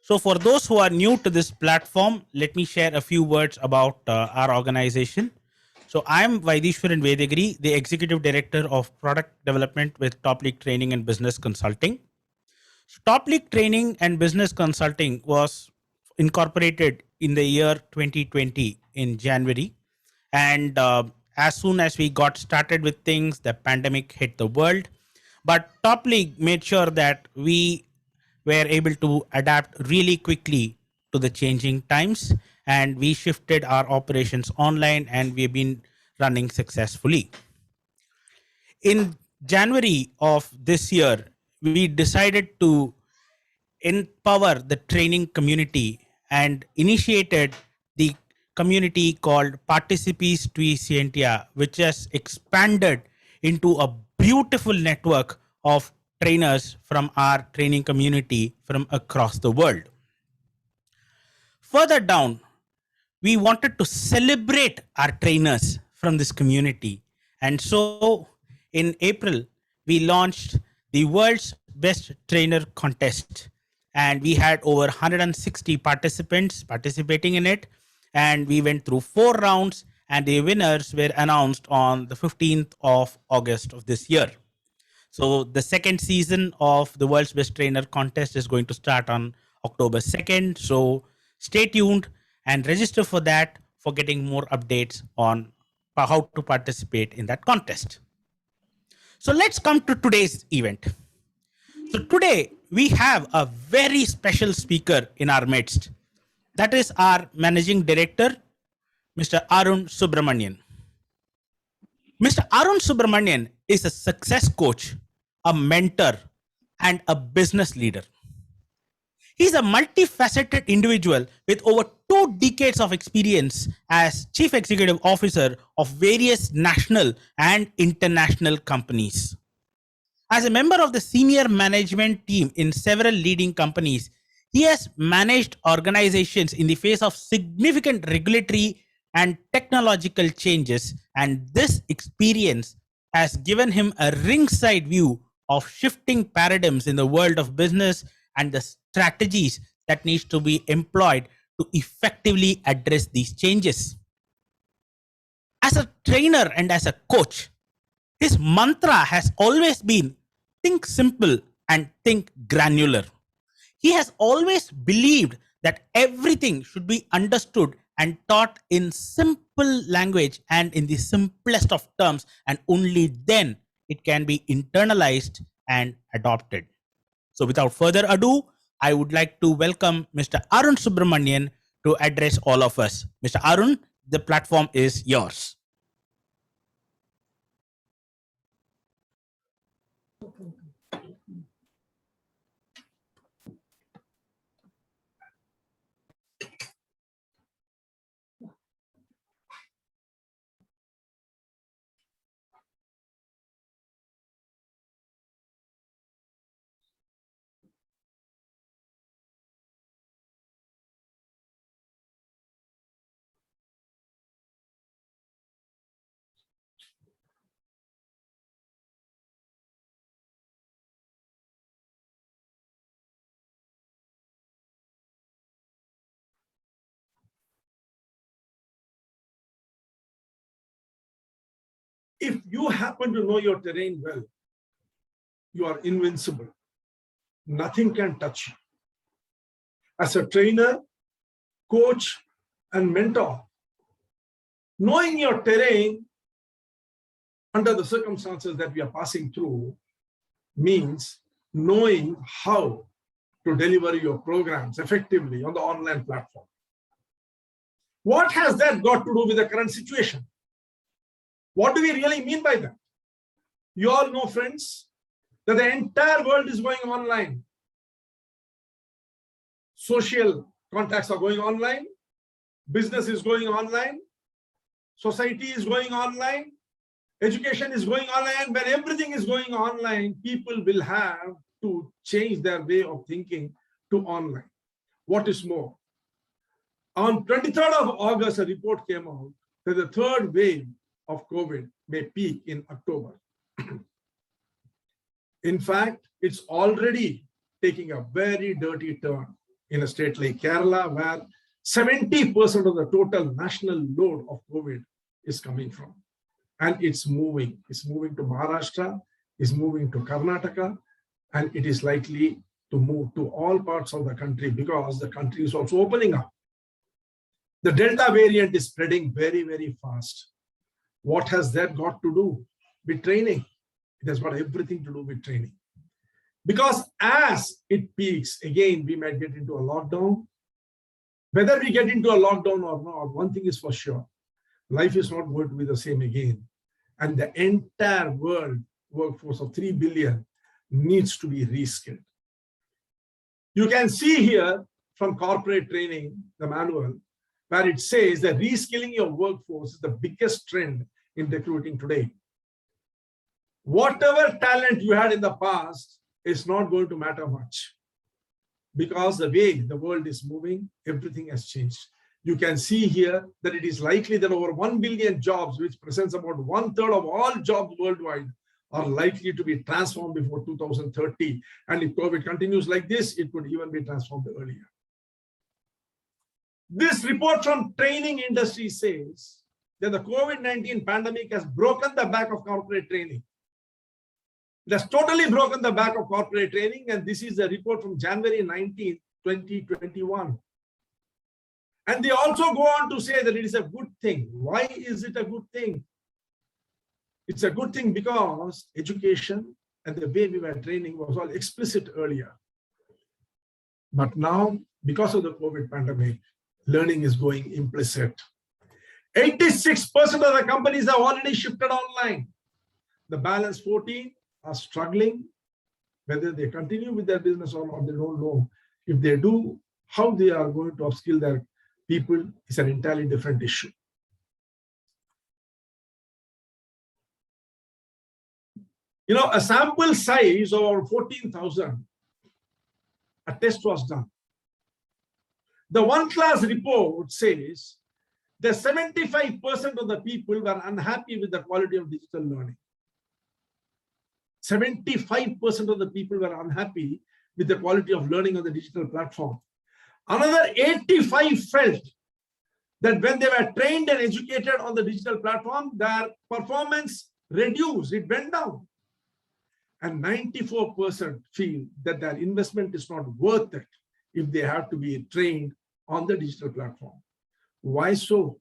So for those who are new to this platform, let me share a few words about our organization. So I'm Vaidishwaran Vedagiri, the Executive Director of Product Development with Top League Training and Business Consulting. Top League Training and Business Consulting was incorporated in the year 2020 in January. And as soon as we got started with things, the pandemic hit the world. But Top League made sure that we were able to adapt really quickly to the changing times, and we shifted our operations online, and we've been running successfully. In January of this year, we decided to empower the training community and initiated the community called Participes Tuicentia, which has expanded into a beautiful network of trainers from our training community from across the world. Further down, we wanted to celebrate our trainers from this community. And so in April, we launched the world's best trainer contest. And we had over 160 participants participating in it. And we went through 4 rounds, and the winners were announced on the 15th of August of this year. So the second season of the World's Best Trainer contest is going to start on October 2nd. So stay tuned and register for that for getting more updates on how to participate in that contest. So let's come to today's event. So today we have a very special speaker in our midst. That is our Managing Director, Mr. Arun Subramanian. Mr. Arun Subramanian is a success coach, a mentor, and a business leader. He's a multifaceted individual with over 2 decades of experience as Chief Executive Officer of various national and international companies. As a member of the senior management team in several leading companies, he has managed organizations in the face of significant regulatory and technological changes, and this experience has given him a ringside view of shifting paradigms in the world of business and the strategies that needs to be employed to effectively address these changes. As a trainer and as a coach, his mantra has always been think simple and think granular. He has always believed that everything should be understood and taught in simple language and in the simplest of terms, and only then it can be internalized and adopted. So without further ado, I would like to welcome Mr. Arun Subramanian to address all of us. Mr. Arun, the platform is yours. If you happen to know your terrain well, you are invincible. Nothing can touch you. As a trainer, coach, and mentor, knowing your terrain under the circumstances that we are passing through means knowing how to deliver your programs effectively on the online platform. What has that got to do with the current situation? What do we really mean by that? You all know, friends, that the entire world is going online. Social contacts are going online. Business is going online. Society is going online. Education is going online. When everything is going online, people will have to change their way of thinking to online. What is more, on 23rd of August, a report came out that the third wave of COVID may peak in October. In fact, it's already taking a very dirty turn in a state like Kerala, where 70% of the total national load of COVID is coming from. And it's moving. It's moving to Maharashtra, it's moving to Karnataka, and it is likely to move to all parts of the country because the country is also opening up. The Delta variant is spreading very, very fast. What has that got to do with training? It has got everything to do with training. Because as it peaks, again, we might get into a lockdown. Whether we get into a lockdown or not, one thing is for sure. Life is not going to be the same again. And the entire world workforce of 3 billion needs to be reskilled. You can see here from corporate training, the manual, where it says that reskilling your workforce is the biggest trend in recruiting today. Whatever talent you had in the past is not going to matter much, because the way the world is moving, everything has changed. You can see here that it is likely that over 1 billion jobs, which presents about 1/3 of all jobs worldwide, are likely to be transformed before 2030. And if COVID continues like this, it could even be transformed earlier. This report from training industry says that the COVID-19 pandemic has broken the back of corporate training. It has totally broken the back of corporate training, and this is a report from January 19, 2021. And they also go on to say that it is a good thing. Why is it a good thing? It's a good thing because education and the way we were training was all explicit earlier. But now, because of the COVID pandemic, learning is going implicit. 86% of the companies have already shifted online. The balance 14 are struggling. Whether they continue with their business or not, they don't know. If they do, how they are going to upskill their people is an entirely different issue. You know, a sample size of 14,000, a test was done. The one class report says that 75% of the people were unhappy with the quality of digital learning. 75% of the people were unhappy with the quality of learning on the digital platform. Another 85 felt that when they were trained and educated on the digital platform, their performance reduced, it went down. And 94% feel that their investment is not worth it if they have to be trained on the digital platform. Why so?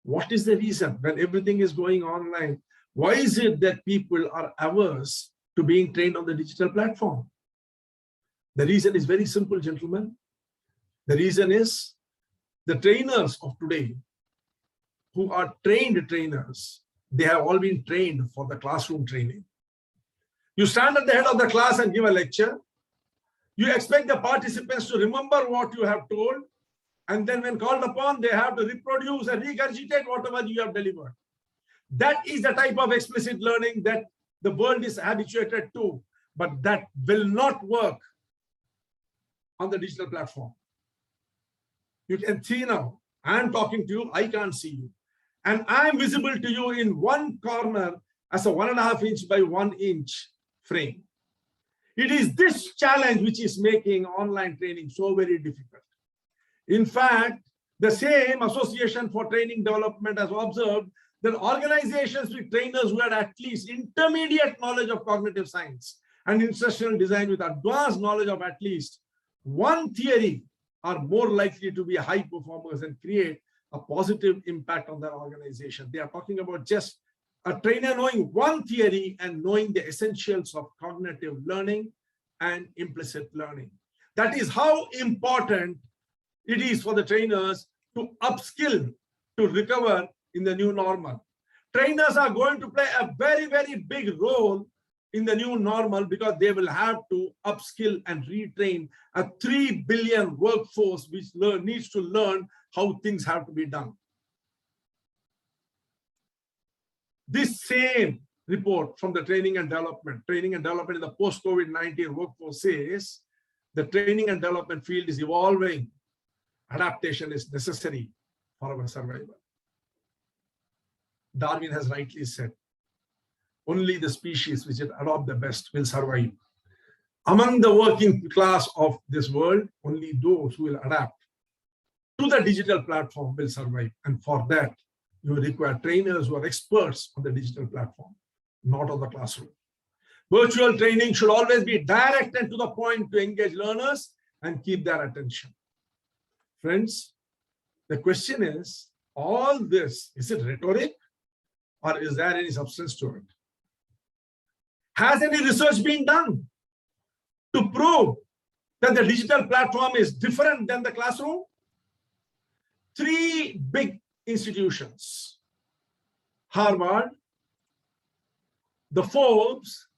What is the reason when everything is going online? Why is it that people are averse to being trained on the digital platform? The reason is very simple, gentlemen. The reason is the trainers of today who are trained trainers, they have all been trained for the classroom training. You stand at the head of the class and give a lecture. You expect the participants to remember what you have told. And then when called upon, they have to reproduce and regurgitate whatever you have delivered. That is the type of explicit learning that the world is habituated to, but that will not work on the digital platform. You can see now, I'm talking to you, I can't see you. And I'm visible to you in one corner as a 1.5 inch by 1 inch frame. It is this challenge which is making online training so very difficult. In fact, the same Association for Training Development has observed that organizations with trainers who had at least intermediate knowledge of cognitive science and instructional design with advanced knowledge of at least one theory are more likely to be high performers and create a positive impact on their organization. They are talking about just a trainer knowing one theory and knowing the essentials of cognitive learning and implicit learning. That is how important it is for the trainers to upskill to recover in the new normal. Trainers are going to play a very, very big role in the new normal because they will have to upskill and retrain a 3 billion workforce which needs to learn how things have to be done. This same report from the training and development in the post-COVID-19 workforce says the training and development field is evolving. Adaptation is necessary for our survival. Darwin has rightly said, only the species which adopt the best will survive. Among the working class of this world, only those who will adapt to the digital platform will survive. And for that, you require trainers who are experts on the digital platform, not on the classroom. Virtual training should always be direct and to the point to engage learners and keep their attention. Friends, the question is, all this, is it rhetoric or is there any substance to it? Has any research been done to prove that the digital platform is different than the classroom? Three big institutions, Harvard, the Forbes,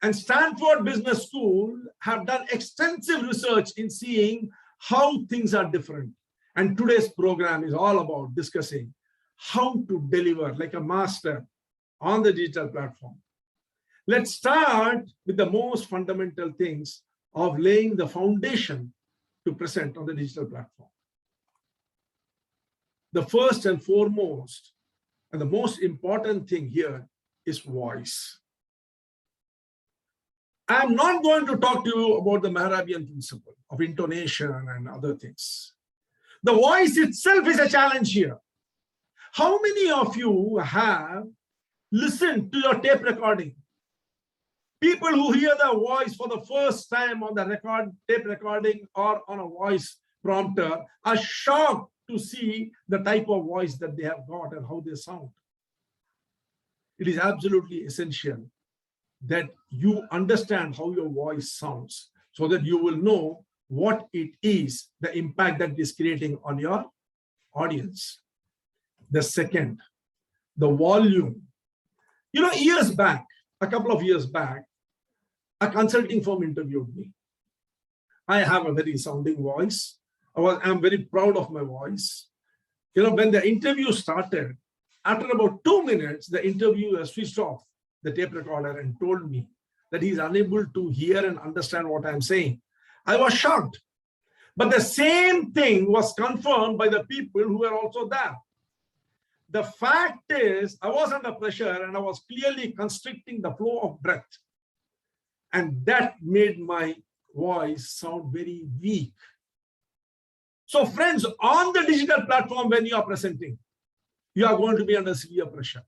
and Stanford Business School, have done extensive research in seeing how things are different. And today's program is all about discussing how to deliver like a master on the digital platform. Let's start with the most fundamental things of laying the foundation to present on the digital platform. The first and foremost, and the most important thing here is voice. I'm not going to talk to you about the Mehrabian principle of intonation and other things. The voice itself is a challenge here. How many of you have listened to your tape recording? People who hear their voice for the first time on the tape recording or on a voice prompter are shocked to see the type of voice that they have got and how they sound. It is absolutely essential that you understand how your voice sounds so that you will know what it is, the impact that it is creating on your audience. The second, the volume. You know, years back, a couple of years back, a consulting firm interviewed me. I have a very sounding voice. I'm very proud of my voice. You know, when the interview started, after about 2 minutes, the interviewer switched off the tape recorder and told me that he's unable to hear and understand what I'm saying. I was shocked. But the same thing was confirmed by the people who were also there. The fact is, I was under pressure and I was clearly constricting the flow of breath. And that made my voice sound very weak. So friends, on the digital platform, when you are presenting, you are going to be under severe pressure.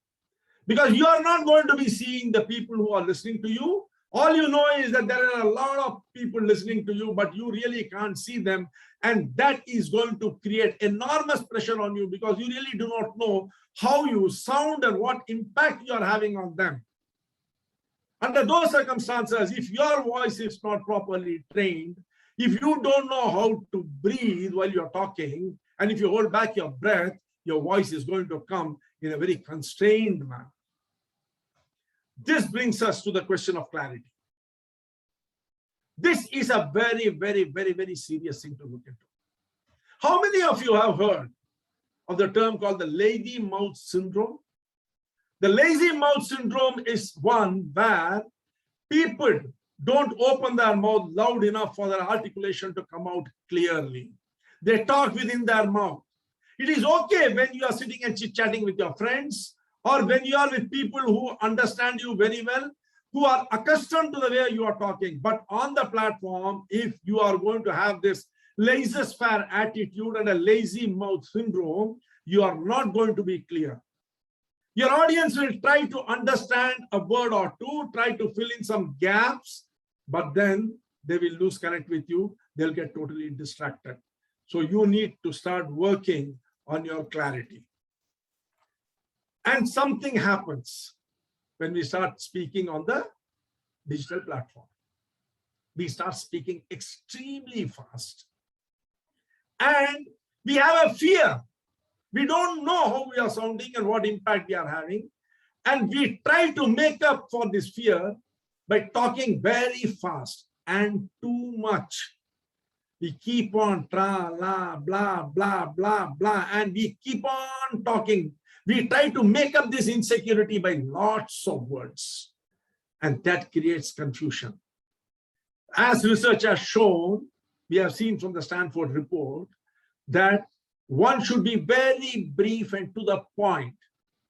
Because you are not going to be seeing the people who are listening to you. All you know is that there are a lot of people listening to you, but you really can't see them. And that is going to create enormous pressure on you because you really do not know how you sound and what impact you are having on them. Under those circumstances, if your voice is not properly trained, if you don't know how to breathe while you're talking, and if you hold back your breath, your voice is going to come in a very constrained manner. This brings us to the question of clarity. This is a very, very, very, very serious thing to look into. How many of you have heard of the term called the lazy mouth syndrome? The lazy mouth syndrome is one where people don't open their mouth loud enough for their articulation to come out clearly. They talk within their mouth. It is okay when you are sitting and chit-chatting with your friends, or when you are with people who understand you very well, who are accustomed to the way you are talking. But on the platform, if you are going to have this laissez-faire attitude and a lazy mouth syndrome, you are not going to be clear. Your audience will try to understand a word or two, try to fill in some gaps, but then they will lose connect with you. They'll get totally distracted. So you need to start working on your clarity. And something happens when we start speaking on the digital platform. We start speaking extremely fast. And we have a fear. We don't know how we are sounding and what impact we are having. And we try to make up for this fear by talking very fast and too much. We keep on tra, la, blah, blah, blah, blah, and we keep on talking. We try to make up this insecurity by lots of words, and that creates confusion. As research has shown, we have seen from the Stanford report that one should be very brief and to the point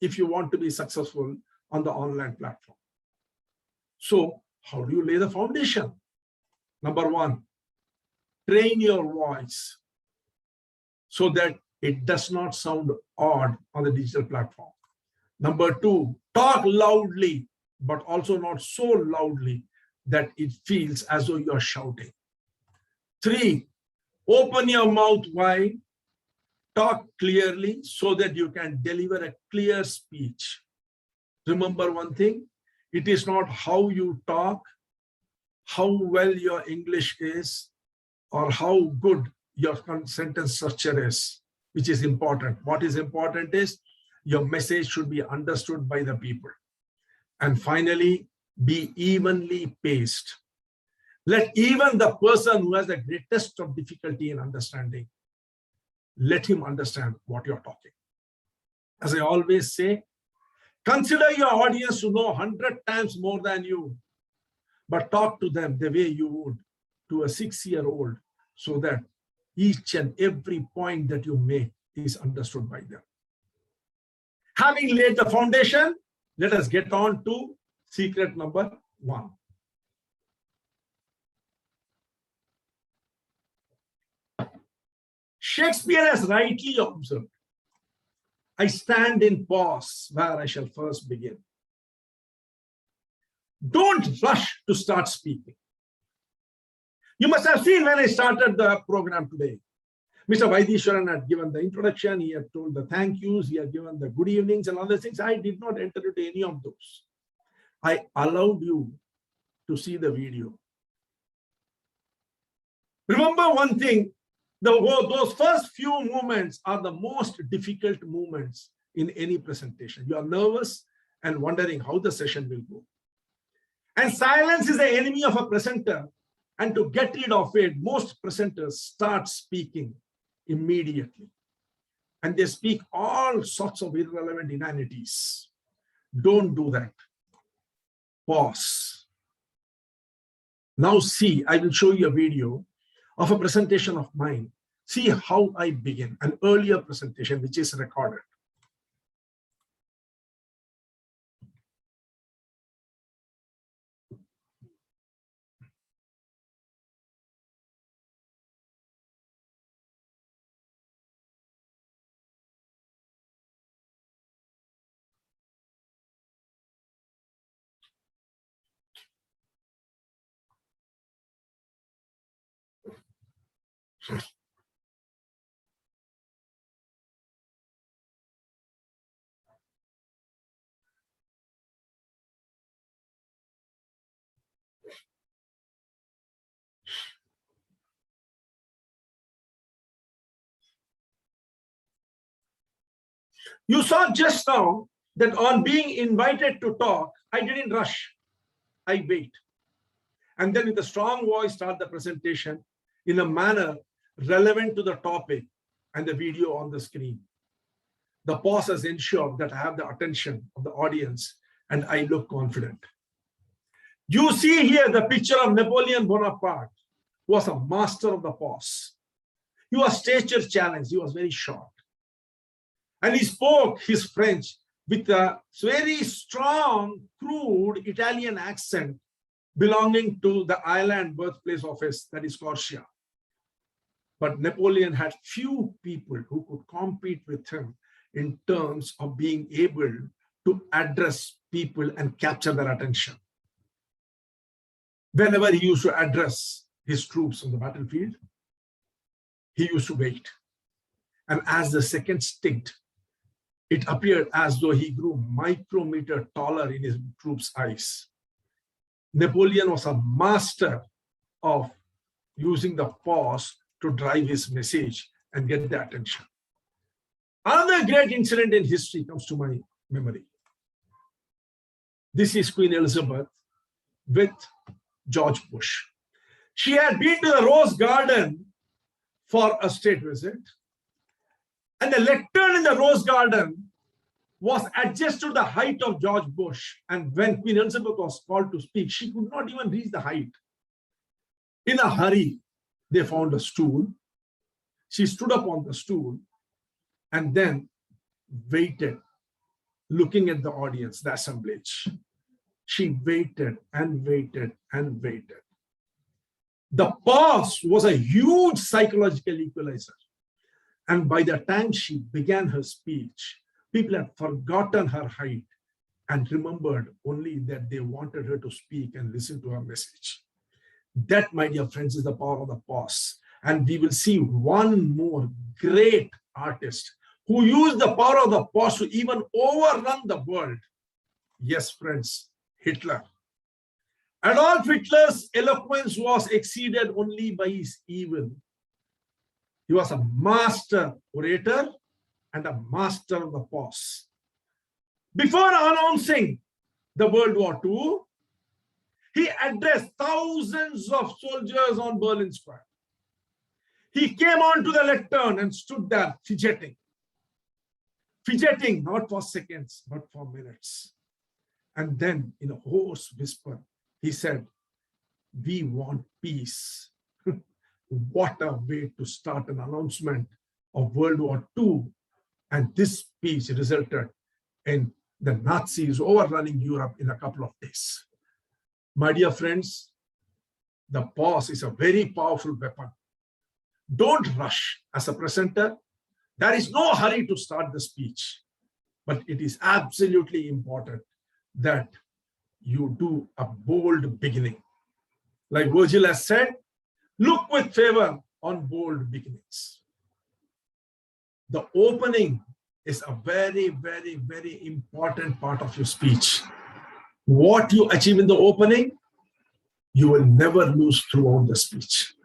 if you want to be successful on the online platform. So how do you lay the foundation? Number one, train your voice so that it does not sound odd on the digital platform. Number two, talk loudly, but also not so loudly that it feels as though you're shouting. Three, open your mouth wide, talk clearly so that you can deliver a clear speech. Remember one thing, it is not how you talk, how well your English is, or how good your sentence structure is, which is important. What is important is your message should be understood by the people. And finally, be evenly paced. Let even the person who has the greatest of difficulty in understanding, let him understand what you're talking. As I always say, consider your audience to know 100 times more than you, but talk to them the way you would to a 6-year-old so that each and every point that you make is understood by them. Having laid the foundation, let us get on to secret number 1. Shakespeare has rightly observed, I stand in pause where I shall first begin. Don't rush to start speaking. You must have seen when I started the program today, Mr. Vaidishwaran had given the introduction, he had told the thank yous, he had given the good evenings and other things. I did not enter into any of those. I allowed you to see the video. Remember one thing, those first few moments are the most difficult moments in any presentation. You are nervous and wondering how the session will go. And silence is the enemy of a presenter. And to get rid of it, most presenters start speaking immediately. And they speak all sorts of irrelevant inanities. Don't do that. Pause. Now see, I will show you a video of a presentation of mine. See how I begin, an earlier presentation which is recorded. You saw just now that on being invited to talk, I didn't rush. I wait. And then with a strong voice, start the presentation in a manner relevant to the topic and the video on the screen. The pause has ensured that I have the attention of the audience and I look confident. You see here the picture of Napoleon Bonaparte, who was a master of the pause. He was stature challenged. He was very short. And he spoke his French with a very strong, crude Italian accent belonging to the island birthplace of his, that is Corsia. But Napoleon had few people who could compete with him in terms of being able to address people and capture their attention. Whenever he used to address his troops on the battlefield, he used to wait. And as the second stint, it appeared as though he grew micrometer taller in his troops' eyes. Napoleon was a master of using the pause to drive his message and get the attention. Another great incident in history comes to my memory. This is Queen Elizabeth with George Bush. She had been to the Rose Garden for a state visit, and the lectern in the Rose Garden was adjusted to the height of George Bush. And when Queen Elizabeth was called to speak, she could not even reach the height. In a hurry, they found a stool. She stood up on the stool and then waited, looking at the audience, the assemblage. She waited and waited and waited. The pause was a huge psychological equalizer. And by the time she began her speech, people had forgotten her height and remembered only that they wanted her to speak and listen to her message. That, my dear friends, is the power of the pause. And we will see one more great artist who used the power of the pause to even overrun the world. Yes, friends, Hitler. Adolf Hitler's eloquence was exceeded only by his evil. He was a master orator and a master of the pause. Before announcing the World War II, he addressed thousands of soldiers on Berlin Square. He came onto the lectern and stood there fidgeting. Fidgeting, not for seconds, but for minutes. And then, in a hoarse whisper, he said, "We want peace." What a way to start an announcement of World War II. And this speech resulted in the Nazis overrunning Europe in a couple of days. My dear friends, the pause is a very powerful weapon. Don't rush as a presenter. There is no hurry to start the speech, but it is absolutely important that you do a bold beginning. Like Virgil has said, look with favor on bold beginnings. The opening is a very, very, very important part of your speech. What you achieve in the opening, you will never lose throughout the speech.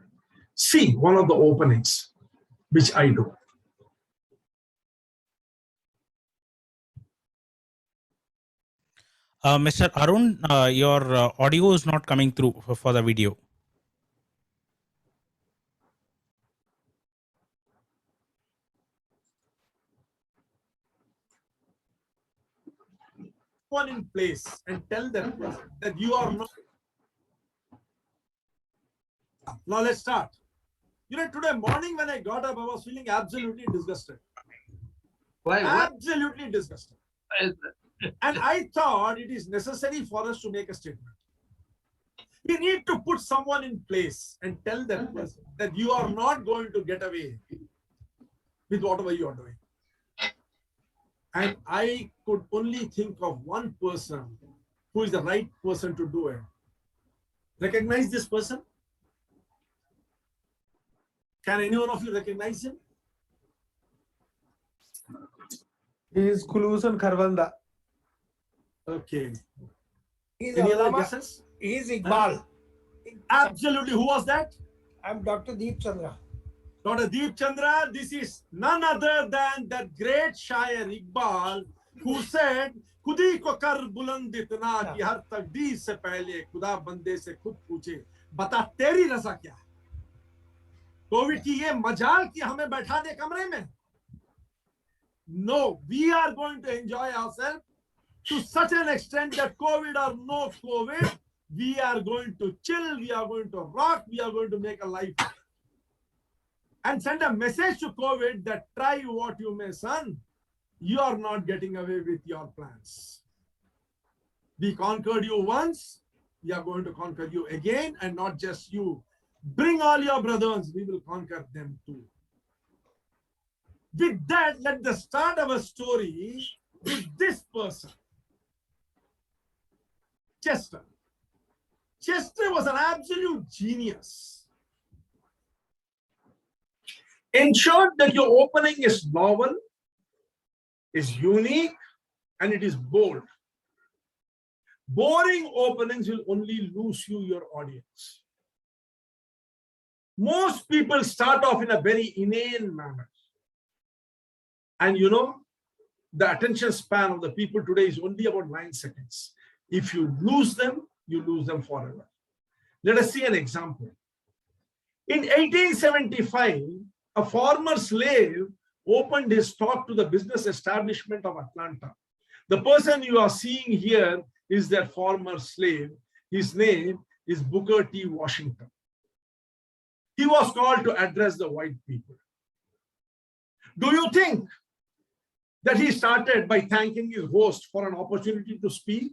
See one of the openings, which I do. Mr. Arun, your audio is not coming through for the video. One in place and tell them that you are not. Now let's start. Today morning when I got up, I was feeling absolutely disgusted. Why? Absolutely disgusted. And I thought it is necessary for us to make a statement. We need to put someone in place and tell them that you are not going to get away with whatever you are doing. And I could only think of one person who is the right person to do it. Recognize this person? Can any one of you recognize him? He is Kulusan Karvanda. Okay. He's Any other Allama. guesses? He's Iqbal. Absolutely. Who was that? I'm Dr. Deep Chandra. Dr. Deep Chandra, this is none other than that great Shair Iqbal who said, खुदी को कर बुलंद इतना कि हर तकदीर से पहले खुदा बंदे से खुद पूछे बता तेरी रजा क्या है? कोविड की ये मजाल कि हमें बैठा दे कमरे में. No, we are going to enjoy ourselves to such an extent that COVID or no COVID, we are going to chill, we are going to rock, we are going to make a life and send a message to COVID that try what you may, son, you are not getting away with your plans. We conquered you once, we are going to conquer you again, and not just you. Bring all your brothers, we will conquer them too. With that, let us start our story with this person, Chester. Chester was an absolute genius. Ensure that your opening is novel, is unique, and it is bold. Boring openings will only lose you your audience. Most people start off in a very inane manner. And the attention span of the people today is only about 9 seconds. If you lose them forever. Let us see an example. In 1875, a former slave opened his talk to the business establishment of Atlanta. The person you are seeing here is that former slave. His name is Booker T. Washington. He was called to address the white people. Do you think that he started by thanking his host for an opportunity to speak?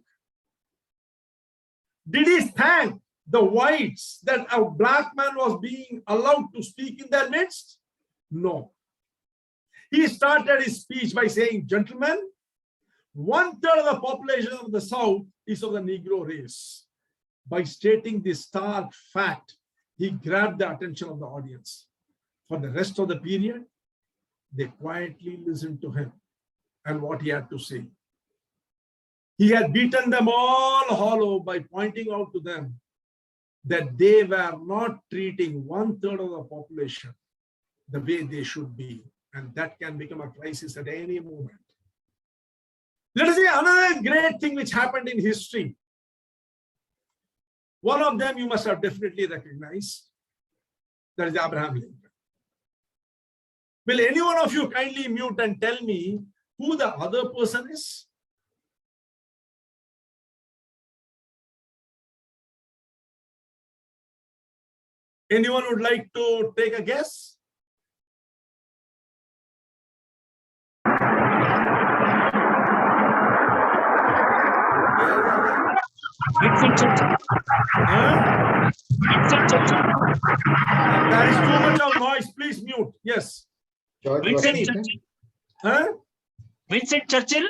Did he thank the whites that a black man was being allowed to speak in their midst? No. He started his speech by saying, gentlemen, 1/3 of the population of the South is of the Negro race. By stating this stark fact, he grabbed the attention of the audience. For the rest of the period, they quietly listened to him and what he had to say. He had beaten them all hollow by pointing out to them that they were not treating 1/3 of the population the way they should be. And that can become a crisis at any moment. Let us see another great thing which happened in history. One of them you must have definitely recognized. That is Abraham Lincoln. Will any one of you kindly mute and tell me who the other person is? Anyone would like to take a guess? Huh? There is too much of noise. Please mute. Yes. George Vincent Washington. Huh? Vincent Churchill.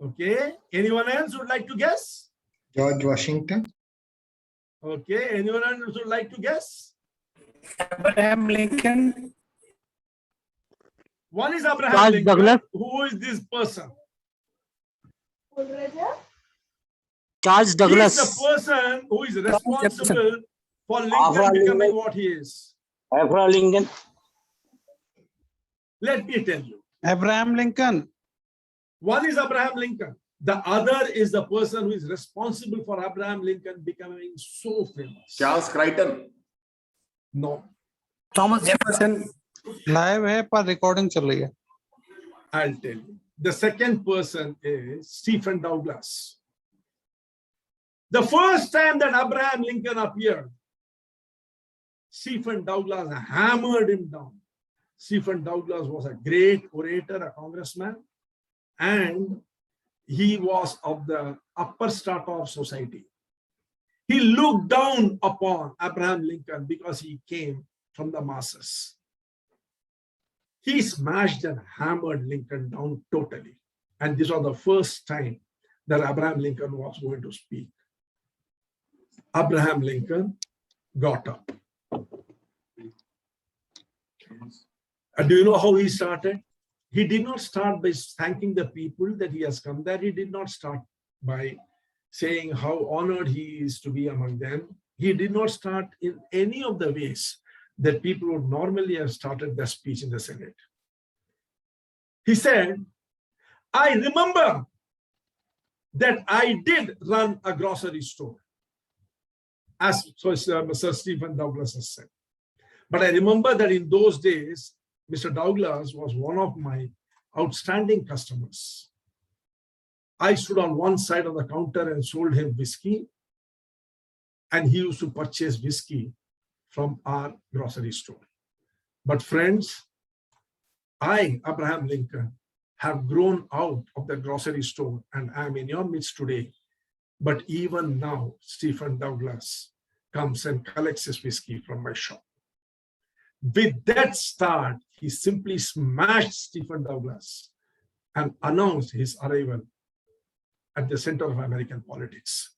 Okay. Anyone else would like to guess? George Washington. Okay. Anyone else would like to guess? Abraham Lincoln. One is Abraham Charles Lincoln. Douglas. Who is this person? Charles He is Douglas. the person who is responsible for Lincoln Abraham becoming Lincoln. what he is. Abraham Lincoln. Let me tell you. Abraham Lincoln. One is Abraham Lincoln. The other is the person who is responsible for Abraham Lincoln becoming so famous. Charles Crichton. No, Thomas Jefferson. Live है पर recording चल रही है. I'll tell you. The second person is Stephen Douglas. The first time that Abraham Lincoln appeared, Stephen Douglas hammered him down. Stephen Douglas was a great orator, a congressman, and he was of the upper strata of society. He looked down upon Abraham Lincoln because he came from the masses. He smashed and hammered Lincoln down totally. And this was the first time that Abraham Lincoln was going to speak. Abraham Lincoln got up. And do you know how he started? He did not start by thanking the people that he has come there. He did not start by saying how honored he is to be among them. He did not start in any of the ways that people would normally have started their speech in the Senate. He said, I remember that I did run a grocery store, as Sir Stephen Douglas has said. But I remember that in those days, Mr. Douglas was one of my outstanding customers. I stood on one side of the counter and sold him whiskey, and he used to purchase whiskey from our grocery store. But friends, I, Abraham Lincoln, have grown out of the grocery store and I am in your midst today. But even now, Stephen Douglas comes and collects his whiskey from my shop. With that start, he simply smashed Stephen Douglas and announced his arrival at the center of American politics.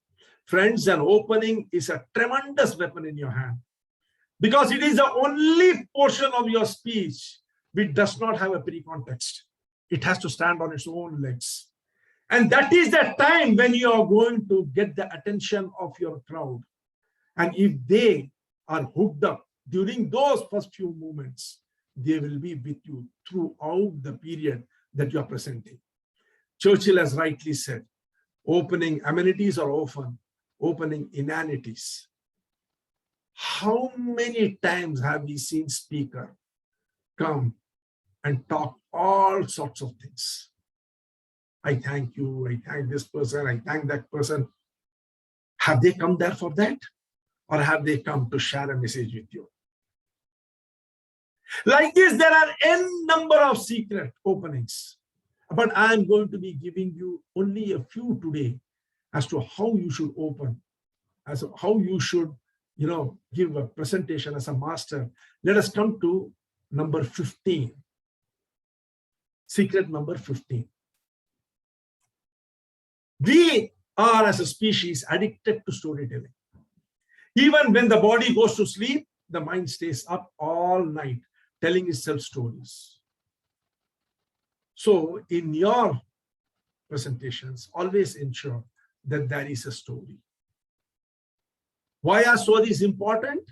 Friends, an opening is a tremendous weapon in your hand, because it is the only portion of your speech which does not have a pre-context. It has to stand on its own legs. And that is the time when you are going to get the attention of your crowd. And if they are hooked up during those first few moments, they will be with you throughout the period that you are presenting. Churchill has rightly said, opening amenities are often opening inanities. How many times have we seen speaker come and talk all sorts of things? I thank you, I thank this person, I thank that person. Have they come there for that? Or have they come to share a message with you? Like this, there are n number of secret openings. But I am going to be giving you only a few today as to how you should open as how you should, give a presentation as a master. Let us come to number 15. Secret number 15. We are, as a species, addicted to storytelling. Even when the body goes to sleep, the mind stays up all night telling itself stories. So in your presentations, always ensure that there is a story. Why are stories important?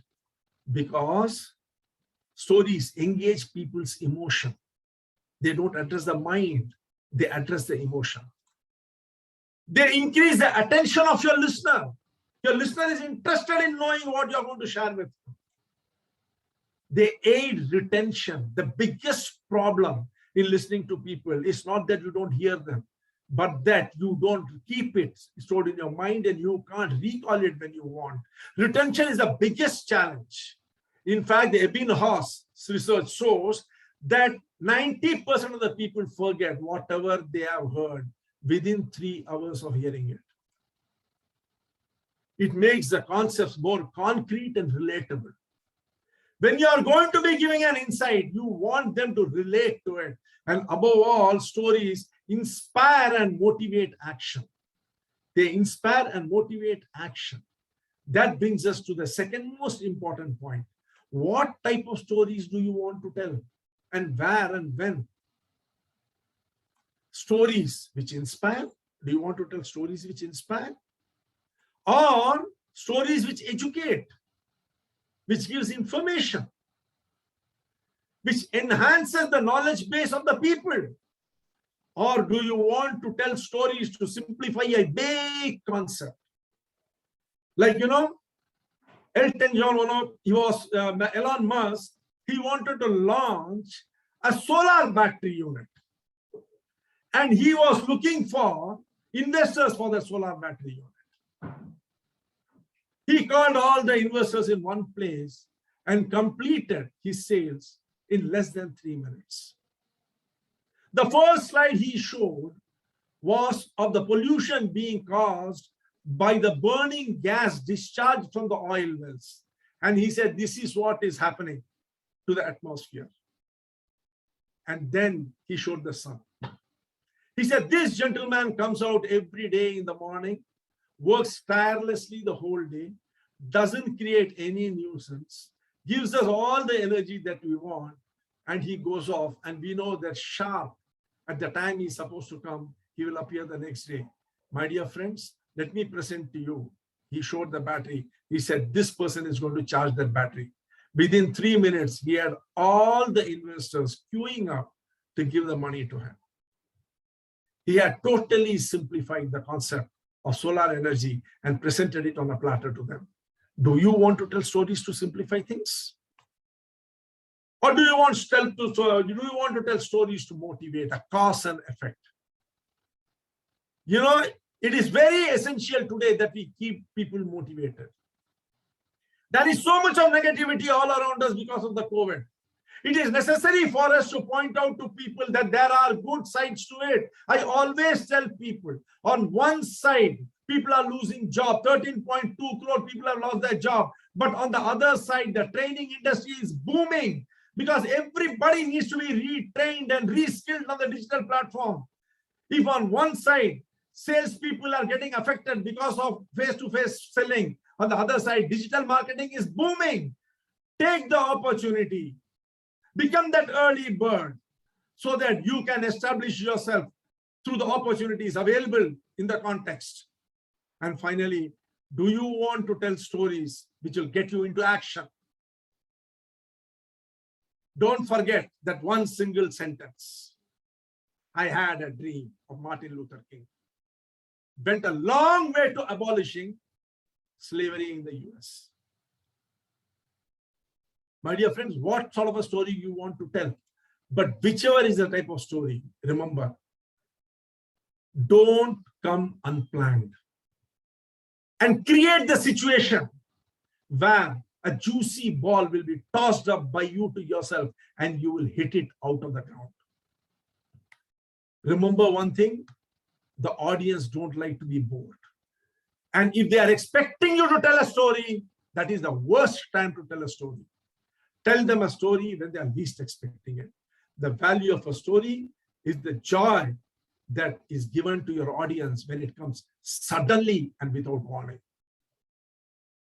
Because stories engage people's emotion. They don't address the mind, they address the emotion. They increase the attention of your listener. Your listener is interested in knowing what you're going to share with them. They aid retention. The biggest problem in listening to people is not that you don't hear them, but that you don't keep it stored in your mind and you can't recall it when you want. Retention is the biggest challenge. In fact, the Ebbinghaus research shows that 90% of the people forget whatever they have heard within 3 hours of hearing it. It makes the concepts more concrete and relatable. When you are going to be giving an insight, you want them to relate to it. And above all, stories inspire and motivate action. They inspire and motivate action. That brings us to the second most important point. What type of stories do you want to tell? And where and when? Stories which inspire. Do you want to tell stories which inspire? Or stories which educate, which gives information, which enhances the knowledge base of the people? Or do you want to tell stories to simplify a big concept? Like, Elton John, Elon Musk, he wanted to launch a solar battery unit. And he was looking for investors for the solar battery unit. He called all the investors in one place and completed his sales in less than 3 minutes. The first slide he showed was of the pollution being caused by the burning gas discharged from the oil wells. And he said, this is what is happening to the atmosphere. And then he showed the sun. He said, this gentleman comes out every day in the morning, works tirelessly the whole day, doesn't create any nuisance, gives us all the energy that we want, and he goes off. And we know that sharp at the time he's supposed to come, he will appear the next day. My dear friends, let me present to you. He showed the battery. He said, this person is going to charge that battery. Within 3 minutes, he had all the investors queuing up to give the money to him. He had totally simplified the concept of solar energy and presented it on a platter to them. Do you want to tell stories to simplify things? Or do you want to tell stories to motivate, a cause and effect? It is very essential today that we keep people motivated. There is so much of negativity all around us because of the COVID. It is necessary for us to point out to people that there are good sides to it. I always tell people, on one side, people are losing jobs. 13.2 crore people have lost their job. But on the other side, the training industry is booming because everybody needs to be retrained and reskilled on the digital platform. If on one side, salespeople are getting affected because of face-to-face selling, on the other side, digital marketing is booming. Take the opportunity. Become that early bird so that you can establish yourself through the opportunities available in the context. And finally, do you want to tell stories which will get you into action? Don't forget that one single sentence. I had a dream of Martin Luther King. Went a long way to abolishing slavery in the US. My dear friends, what sort of a story you want to tell? But whichever is the type of story, remember, don't come unplanned. And create the situation where a juicy ball will be tossed up by you to yourself and you will hit it out of the ground. Remember one thing, the audience don't like to be bored. And if they are expecting you to tell a story, that is the worst time to tell a story. Tell them a story when they are least expecting it. The value of a story is the joy that is given to your audience when it comes suddenly and without warning.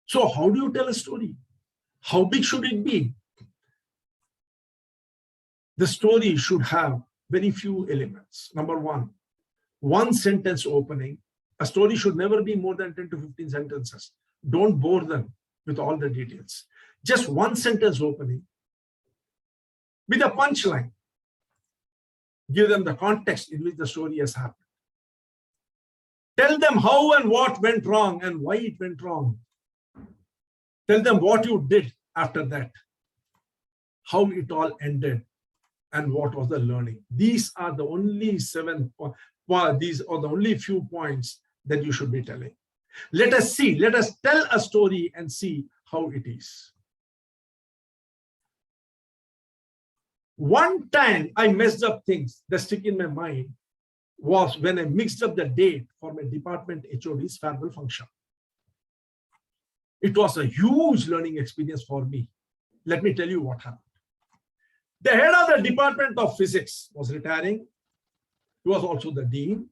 So how do you tell a story? How big should it be? The story should have very few elements. Number one sentence opening. A story should never be more than 10 to 15 sentences. Don't bore them with all the details. Just one sentence opening with a punchline. Give them the context in which the story has happened. Tell them how and what went wrong and why it went wrong. Tell them what you did after that, how it all ended, and what was the learning. These are the only these are the only few points that you should be telling. Let us tell a story and see how it is. One time I messed up things that stick in my mind was when I mixed up the date for my department HOD's farewell function. It was a huge learning experience for me. Let me tell you what happened. The head of the Department of Physics was retiring. He was also the dean.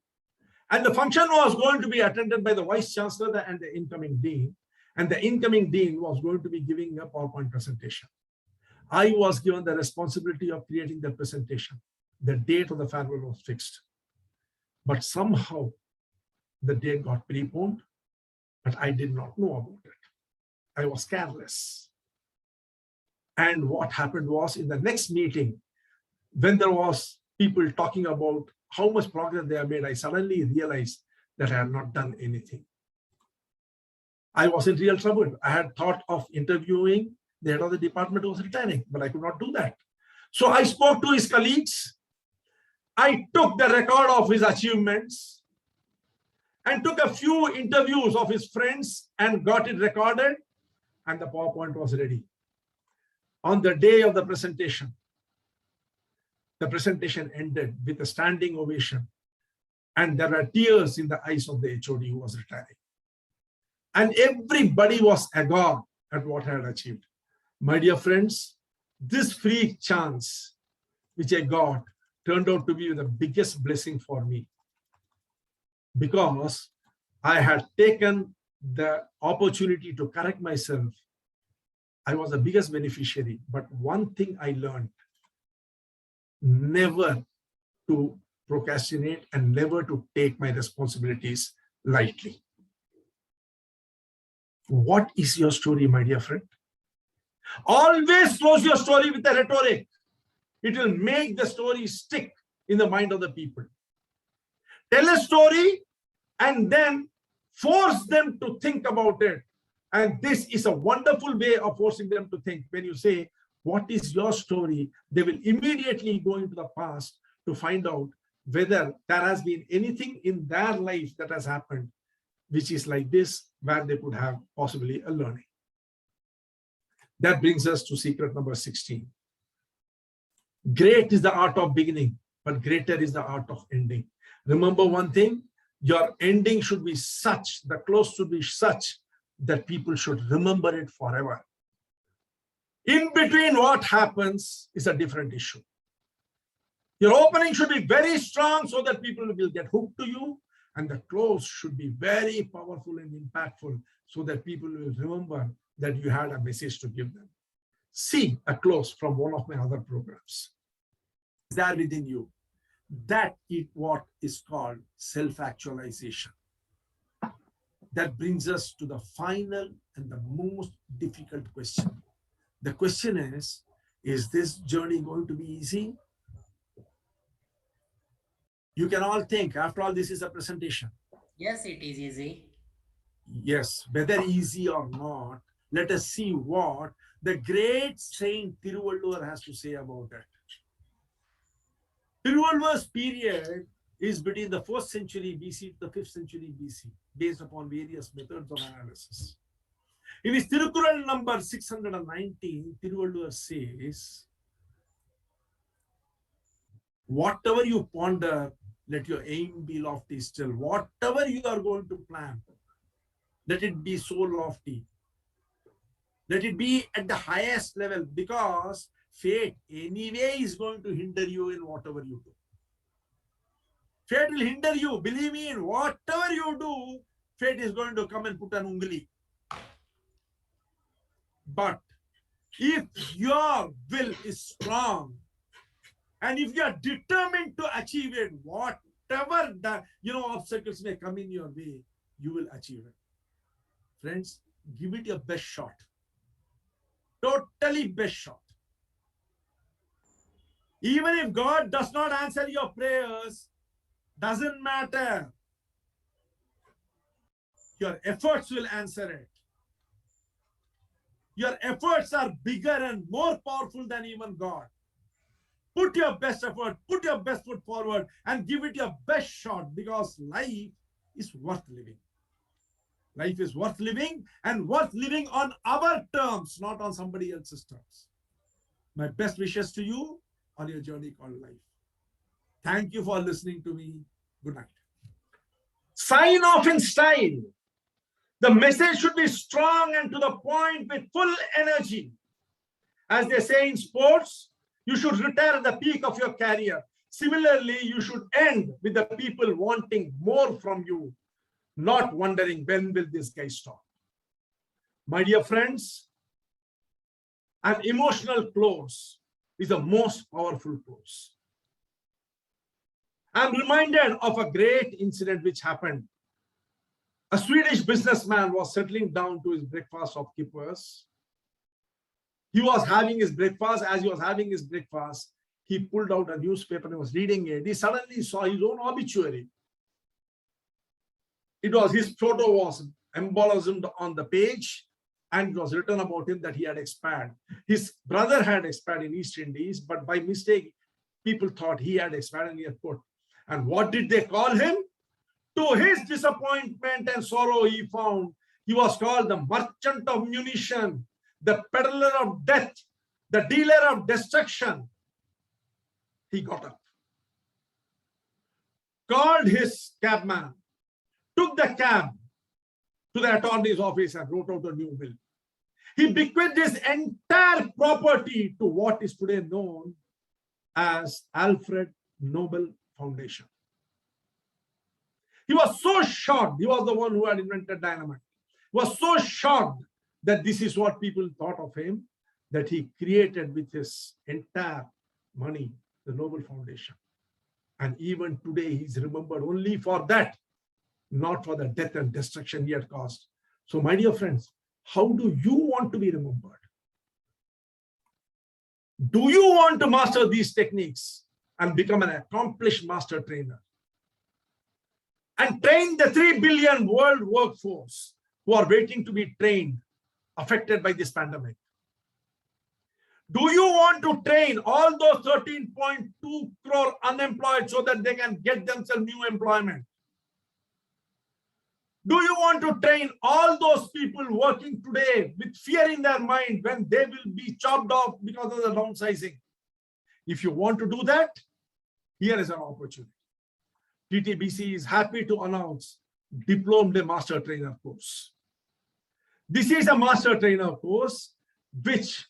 And the function was going to be attended by the vice chancellor and the incoming dean. And the incoming dean was going to be giving a PowerPoint presentation. I was given the responsibility of creating the presentation. The date of the farewell was fixed. But somehow the date got preponed, but I did not know about it. I was careless. And what happened was, in the next meeting, when there was people talking about how much progress they have made, I suddenly realized that I had not done anything. I was in real trouble. I had thought of interviewing the head of the department who was retiring, but I could not do that. So I spoke to his colleagues. I took the record of his achievements and took a few interviews of his friends and got it recorded, and the PowerPoint was ready. On the day of the presentation ended with a standing ovation, and there were tears in the eyes of the HOD who was retiring. And everybody was agog at what I had achieved. My dear friends, this free chance which I got turned out to be the biggest blessing for me, because I had taken the opportunity to correct myself. I was the biggest beneficiary. But one thing I learned: never to procrastinate and never to take my responsibilities lightly. What is your story, my dear friend? Always close your story with a rhetoric. It will make the story stick in the mind of the people. Tell a story and then force them to think about it. And this is a wonderful way of forcing them to think. When you say, what is your story? They will immediately go into the past to find out whether there has been anything in their life that has happened which is like this, where they could have possibly a learning. That brings us to secret number 16. Great is the art of beginning, but greater is the art of ending. Remember one thing: your ending should be such, the close should be such that people should remember it forever. In between, what happens is a different issue. Your opening should be very strong so that people will get hooked to you, and the close should be very powerful and impactful so that people will remember that you had a message to give them. See a close from one of my other programs. There within you. That is what is called self-actualization. That brings us to the final and the most difficult question. The question is this journey going to be easy? You can all think, after all, this is a presentation. Yes, it is easy. Yes, whether easy or not, let us see what the great Saint Tiruvalluvar has to say about it. Tiruvalluvar's period is between the 4th century BC to the 5th century BC, based upon various methods of analysis. In his Tirukural number 619, Tiruvalluvar says, whatever you ponder, let your aim be lofty still. Whatever you are going to plan, Let it be so lofty. Let it be at the highest level, because fate anyway is going to hinder you in whatever you do. Fate will hinder you. Believe me, in whatever you do, fate is going to come and put an ungli. But if your will is strong, and if you are determined to achieve it, whatever the obstacles may come in your way, you will achieve it. Friends, give it your best shot. Totally best shot. Even if God does not answer your prayers, doesn't matter. Your efforts will answer it. Your efforts are bigger and more powerful than even God. Put your best effort, put your best foot forward, and give it your best shot, because life is worth living. Life is worth living, and worth living on our terms, not on somebody else's terms. My best wishes to you on your journey called life. Thank you for listening to me. Good night. Sign off in style. The message should be strong and to the point with full energy. As they say in sports, you should retire at the peak of your career. Similarly, you should end with the people wanting more from you, not wondering when will this guy stop. My dear friends, an emotional close is the most powerful close. I'm reminded of a great incident which happened. A Swedish businessman was settling down to his breakfast of kippers. He was having his breakfast. As he was having his breakfast, he pulled out a newspaper and was reading it. He suddenly saw his own obituary. His photo was emblazoned on the page, and it was written about him that he had expired. His brother had expired in East Indies, but by mistake, people thought he had expired and he had put. And what did they call him? To his disappointment and sorrow, he found he was called the merchant of munition, the peddler of death, the dealer of destruction. He got up, called his cabman, took the cab to the attorney's office and wrote out a new will. He bequeathed his entire property to what is today known as Alfred Nobel Foundation. He was so shocked. He was the one who had invented dynamite. He was so shocked that this is what people thought of him, that he created with his entire money the Nobel Foundation. And even today, he's remembered only for that, not for the death and destruction he had caused. So, my dear friends, how do you want to be remembered? Do you want to master these techniques and become an accomplished master trainer? And train the 3 billion world workforce who are waiting to be trained, affected by this pandemic? Do you want to train all those 13.2 crore unemployed so that they can get themselves new employment? Do you want to train all those people working today with fear in their mind when they will be chopped off because of the downsizing? If you want to do that, here is an opportunity. TTBC is happy to announce Diploma Master Trainer course. This is a master trainer course which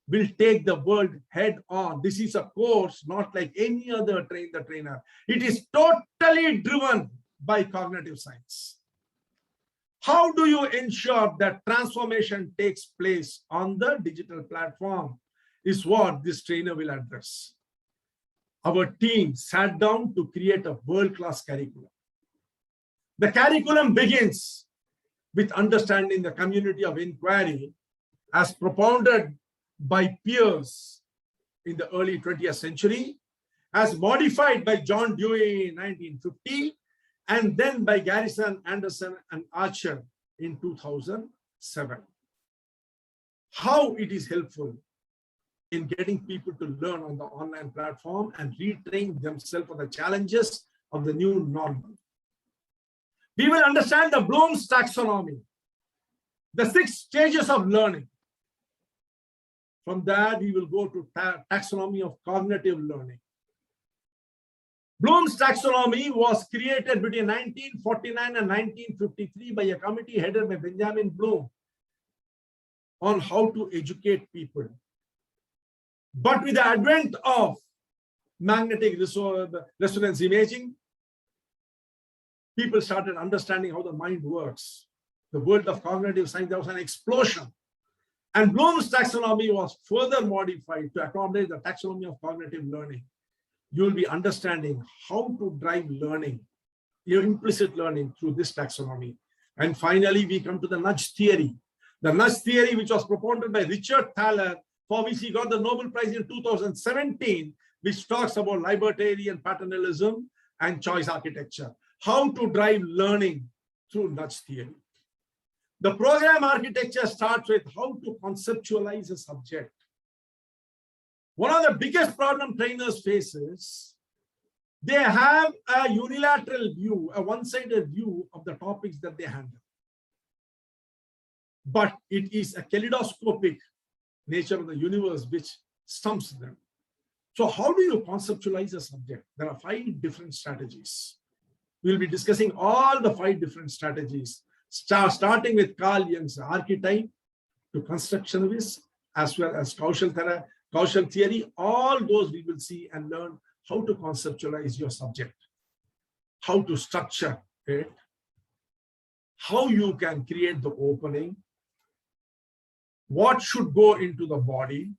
will take the world head on. This is a course not like any other train the trainer. It is totally driven by cognitive science. How do you ensure that transformation takes place on the digital platform is what this trainer will address. Our team sat down to create a world-class curriculum. The curriculum begins with understanding the community of inquiry as propounded by peers in the early 20th century, as modified by John Dewey in 1950, and then by Garrison, Anderson, and Archer in 2007. How it is helpful in getting people to learn on the online platform and retrain themselves for the challenges of the new normal. We will understand the Bloom's taxonomy, the 6 stages of learning. From that, we will go to taxonomy of cognitive learning. Bloom's taxonomy was created between 1949 and 1953 by a committee headed by Benjamin Bloom on how to educate people. But with the advent of magnetic resonance imaging, people started understanding how the mind works. The world of cognitive science, there was an explosion. And Bloom's taxonomy was further modified to accommodate the taxonomy of cognitive learning. You will be understanding how to drive learning, your implicit learning through this taxonomy. And finally, we come to the nudge theory. The nudge theory, which was proposed by Richard Thaler, for which he got the Nobel Prize in 2017, which talks about libertarian paternalism and choice architecture. How to drive learning through nudge theory. The program architecture starts with how to conceptualize a subject. One of the biggest problem trainers face is they have a unilateral view, a one-sided view of the topics that they handle. But it is a kaleidoscopic nature of the universe which stumps them. So how do you conceptualize a subject? There are 5 different strategies. We'll be discussing all the 5 different strategies, starting with Carl Jung's archetype to constructionists, as well as causal theory. All those we will see and learn how to conceptualize your subject, how to structure it, how you can create the opening, what should go into the body,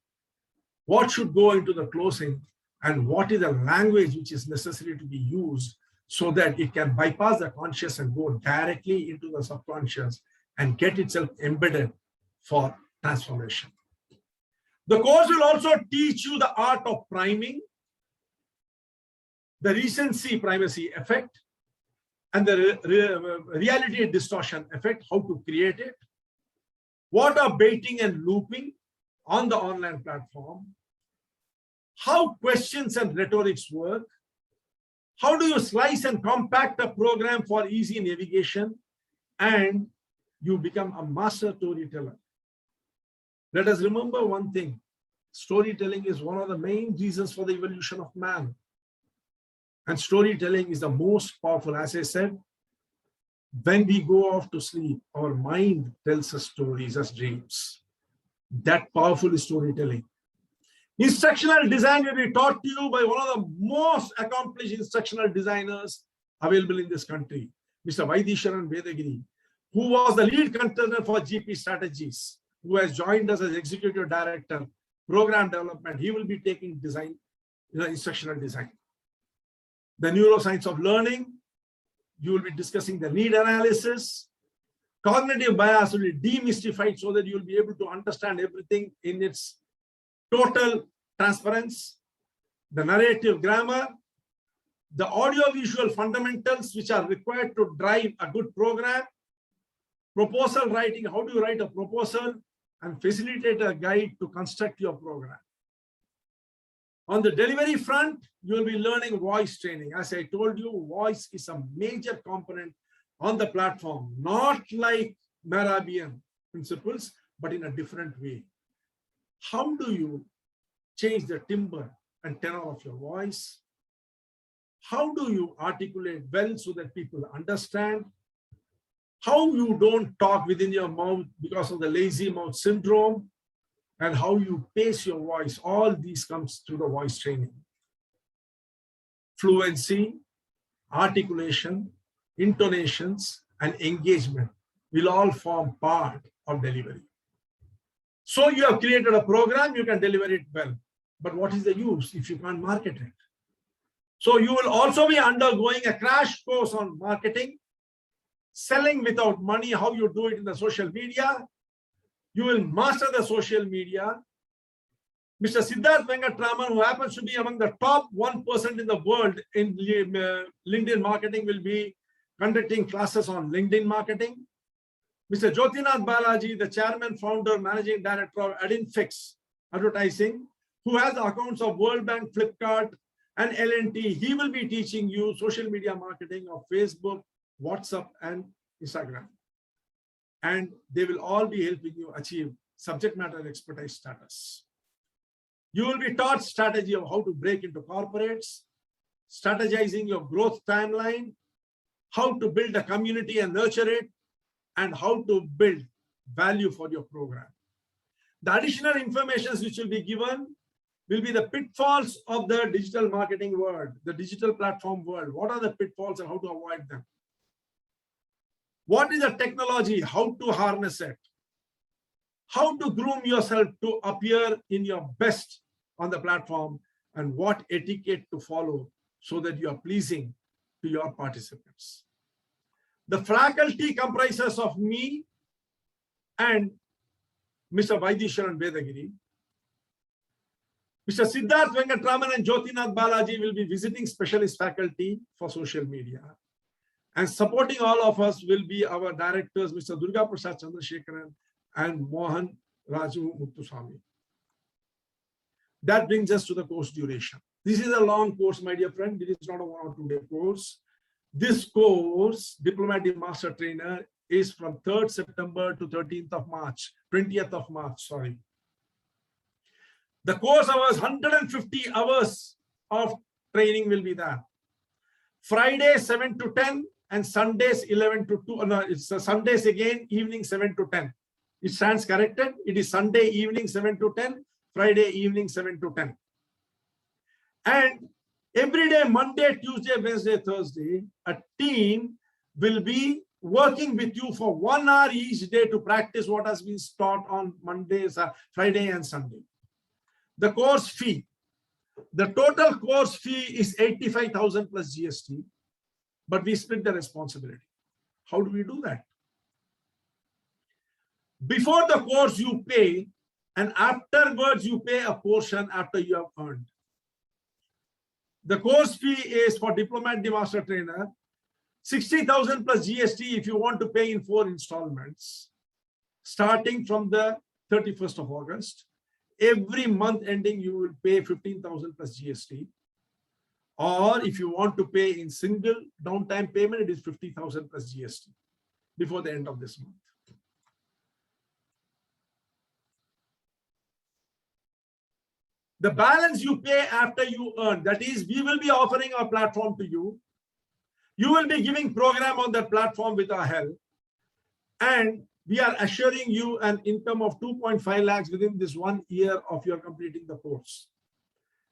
what should go into the closing, and what is the language which is necessary to be used so that it can bypass the conscious and go directly into the subconscious and get itself embedded for transformation. The course will also teach you the art of priming, the recency primacy effect, and the reality distortion effect, how to create it, what are baiting and looping on the online platform, how questions and rhetorics work, how do you slice and compact a program for easy navigation, and you become a master storyteller. Let us remember one thing. Storytelling is one of the main reasons for the evolution of man. And storytelling is the most powerful. As I said, when we go off to sleep, our mind tells us stories as dreams. That powerful is storytelling. Instructional design will be taught to you by one of the most accomplished instructional designers available in this country, Mr. Vaidisharan Vedagiri, who was the lead contender for GP Strategies, who has joined us as Executive Director, Program Development. He will be taking design, instructional design. The neuroscience of learning, you will be discussing the need analysis. Cognitive bias will be demystified so that you will be able to understand everything in its total transparency. The narrative grammar, the audiovisual fundamentals which are required to drive a good program, proposal writing, how do you write a proposal, and facilitate a guide to construct your program. On the delivery front, you will be learning voice training. As I told you, voice is a major component on the platform, not like Marabian principles, but in a different way. How do you change the timbre and tenor of your voice? How do you articulate well so that people understand? How you don't talk within your mouth because of the lazy mouth syndrome, and how you pace your voice. All these comes through the voice training. Fluency, articulation, intonations, and engagement will all form part of delivery. So you have created a program, you can deliver it well. But what is the use if you can't market it? So you will also be undergoing a crash course on marketing, selling without money, how you do it in the social media. You will master the social media. Mr. Siddharth Venkatraman, who happens to be among the top 1% in the world in LinkedIn marketing, will be conducting classes on LinkedIn marketing. Mr. Jyotinath Balaji, the chairman, founder, managing director of Adinfix Advertising, who has the accounts of World Bank, Flipkart, and L&T, he will be teaching you social media marketing of Facebook, WhatsApp, and Instagram. And they will all be helping you achieve subject matter expertise status. You will be taught strategy of how to break into corporates, strategizing your growth timeline, how to build a community and nurture it, and how to build value for your program. The additional information which will be given will be the pitfalls of the digital marketing world, the digital platform world. What are the pitfalls and how to avoid them? What is the technology, how to harness it? How to groom yourself to appear in your best on the platform, and what etiquette to follow so that you are pleasing to your participants. The faculty comprises of me and Mr. Vaidisharan Vedagiri. Mr. Siddharth Venkatraman and Jyotinath Balaji will be visiting specialist faculty for social media. And supporting all of us will be our directors, Mr. Durga Prasad Chandrasekharan and Mohan Raju Muttuswamy. That brings us to the course duration. This is a long course, my dear friend. It is not a 1 or 2 day course. This course, Diplomatic Master Trainer, is from 3rd September to 13th of March, 20th of March, sorry. The course hours, 150 hours of training will be there. Friday 7 to 10 and Sundays 11 to 2. No, it's Sundays again, evening 7 to 10. It stands corrected. It is Sunday evening 7 to 10, Friday evening 7 to 10. And every day, Monday, Tuesday, Wednesday, Thursday, a team will be working with you for 1 hour each day to practice what has been taught on Mondays, Friday and Sunday. The course fee. The total course fee is 85,000 plus GST, but we split the responsibility. How do we do that? Before the course you pay, and afterwards you pay a portion after you have earned. The course fee is for Diplomat Master Trainer, 60,000 plus GST if you want to pay in 4 installments, starting from the 31st of August. Every month ending, you will pay 15,000 plus GST. Or if you want to pay in single downtime payment, it is 50,000 plus GST before the end of this month. The balance you pay after you earn, that is, we will be offering our platform to you. You will be giving program on that platform with our help. And we are assuring you an income of 2.5 lakhs within this 1 year of your completing the course.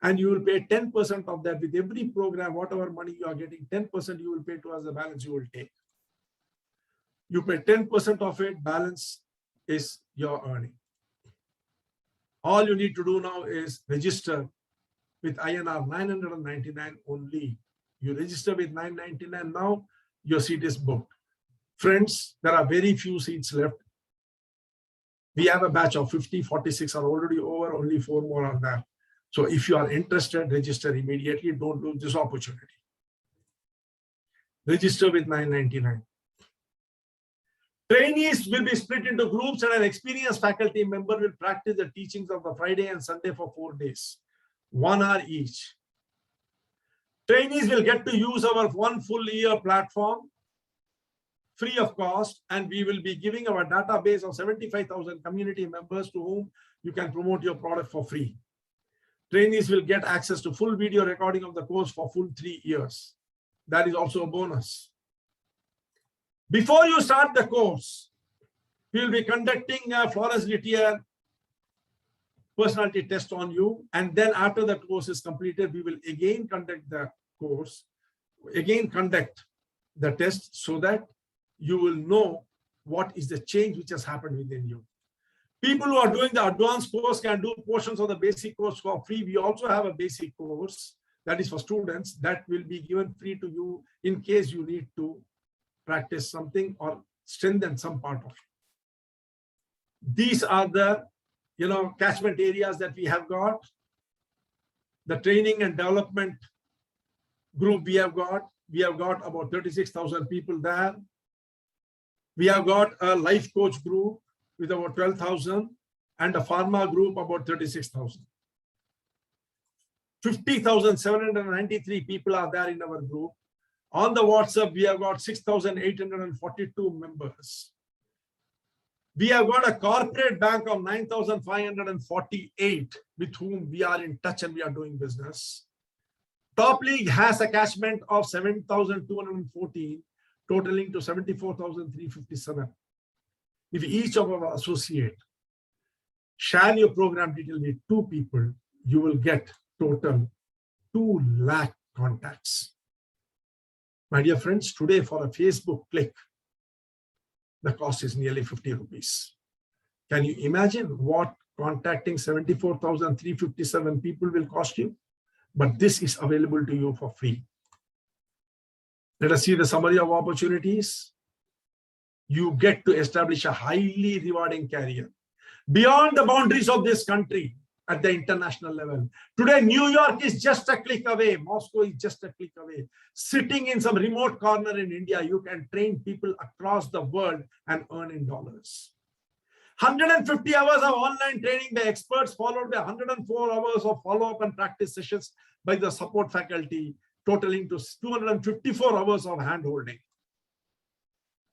And you will pay 10% of that with every program, whatever money you are getting, 10% you will pay to us, the balance you will take. You pay 10% of it, balance is your earning. All you need to do now is register with INR 999 only. You register with 999 now, your seat is booked. Friends, there are very few seats left. We have a batch of 50, 46 are already over, only 4 more are there. So if you are interested, register immediately. Don't lose this opportunity. Register with 999. Trainees will be split into groups, and an experienced faculty member will practice the teachings of the Friday and Sunday for 4 days, 1 hour each. Trainees will get to use our 1 full year platform free of cost, and we will be giving our database of 75,000 community members to whom you can promote your product for free. Trainees will get access to full video recording of the course for full 3 years. That is also a bonus. Before you start the course, we will be conducting a Florence Litier personality test on you. And then after the course is completed, we will again conduct the course, again conduct the test so that you will know what is the change which has happened within you. People who are doing the advanced course can do portions of the basic course for free. We also have a basic course that is for students that will be given free to you in case you need to practice something or strengthen some part of it. These are the catchment areas that we have got. The training and development group we have got about 36,000 people there. We have got a life coach group with about 12,000 and a pharma group about 36,000. 50,793 people are there in our group. On the WhatsApp, we have got 6,842 members. We have got a corporate bank of 9,548 with whom we are in touch and we are doing business. Top League has a catchment of 7,214, totaling to 74,357. If each of our associate share your program detail with 2 people, you will get total 2 lakh contacts. My dear friends, today for a Facebook click, the cost is nearly 50 rupees. Can you imagine what contacting 74,357 people will cost you? But this is available to you for free. Let us see the summary of opportunities. You get to establish a highly rewarding career beyond the boundaries of this country at the international level. Today, New York is just a click away. Moscow is just a click away. Sitting in some remote corner in India, you can train people across the world and earn in dollars. 150 hours of online training by experts, followed by 104 hours of follow-up and practice sessions by the support faculty, totaling to 254 hours of hand-holding.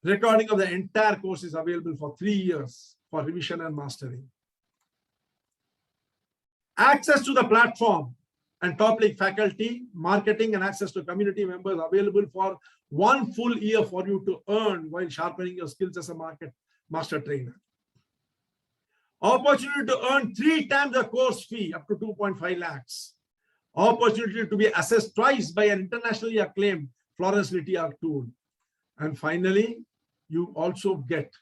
Recording of the entire course is available for 3 years for revision and mastering. Access to the platform and Top League faculty, marketing, and access to community members available for 1 full year for you to earn while sharpening your skills as a master trainer. Opportunity to earn 3 times the course fee, up to 2.5 lakhs. Opportunity to be assessed twice by an internationally acclaimed Florence Littler tool. And finally, you also get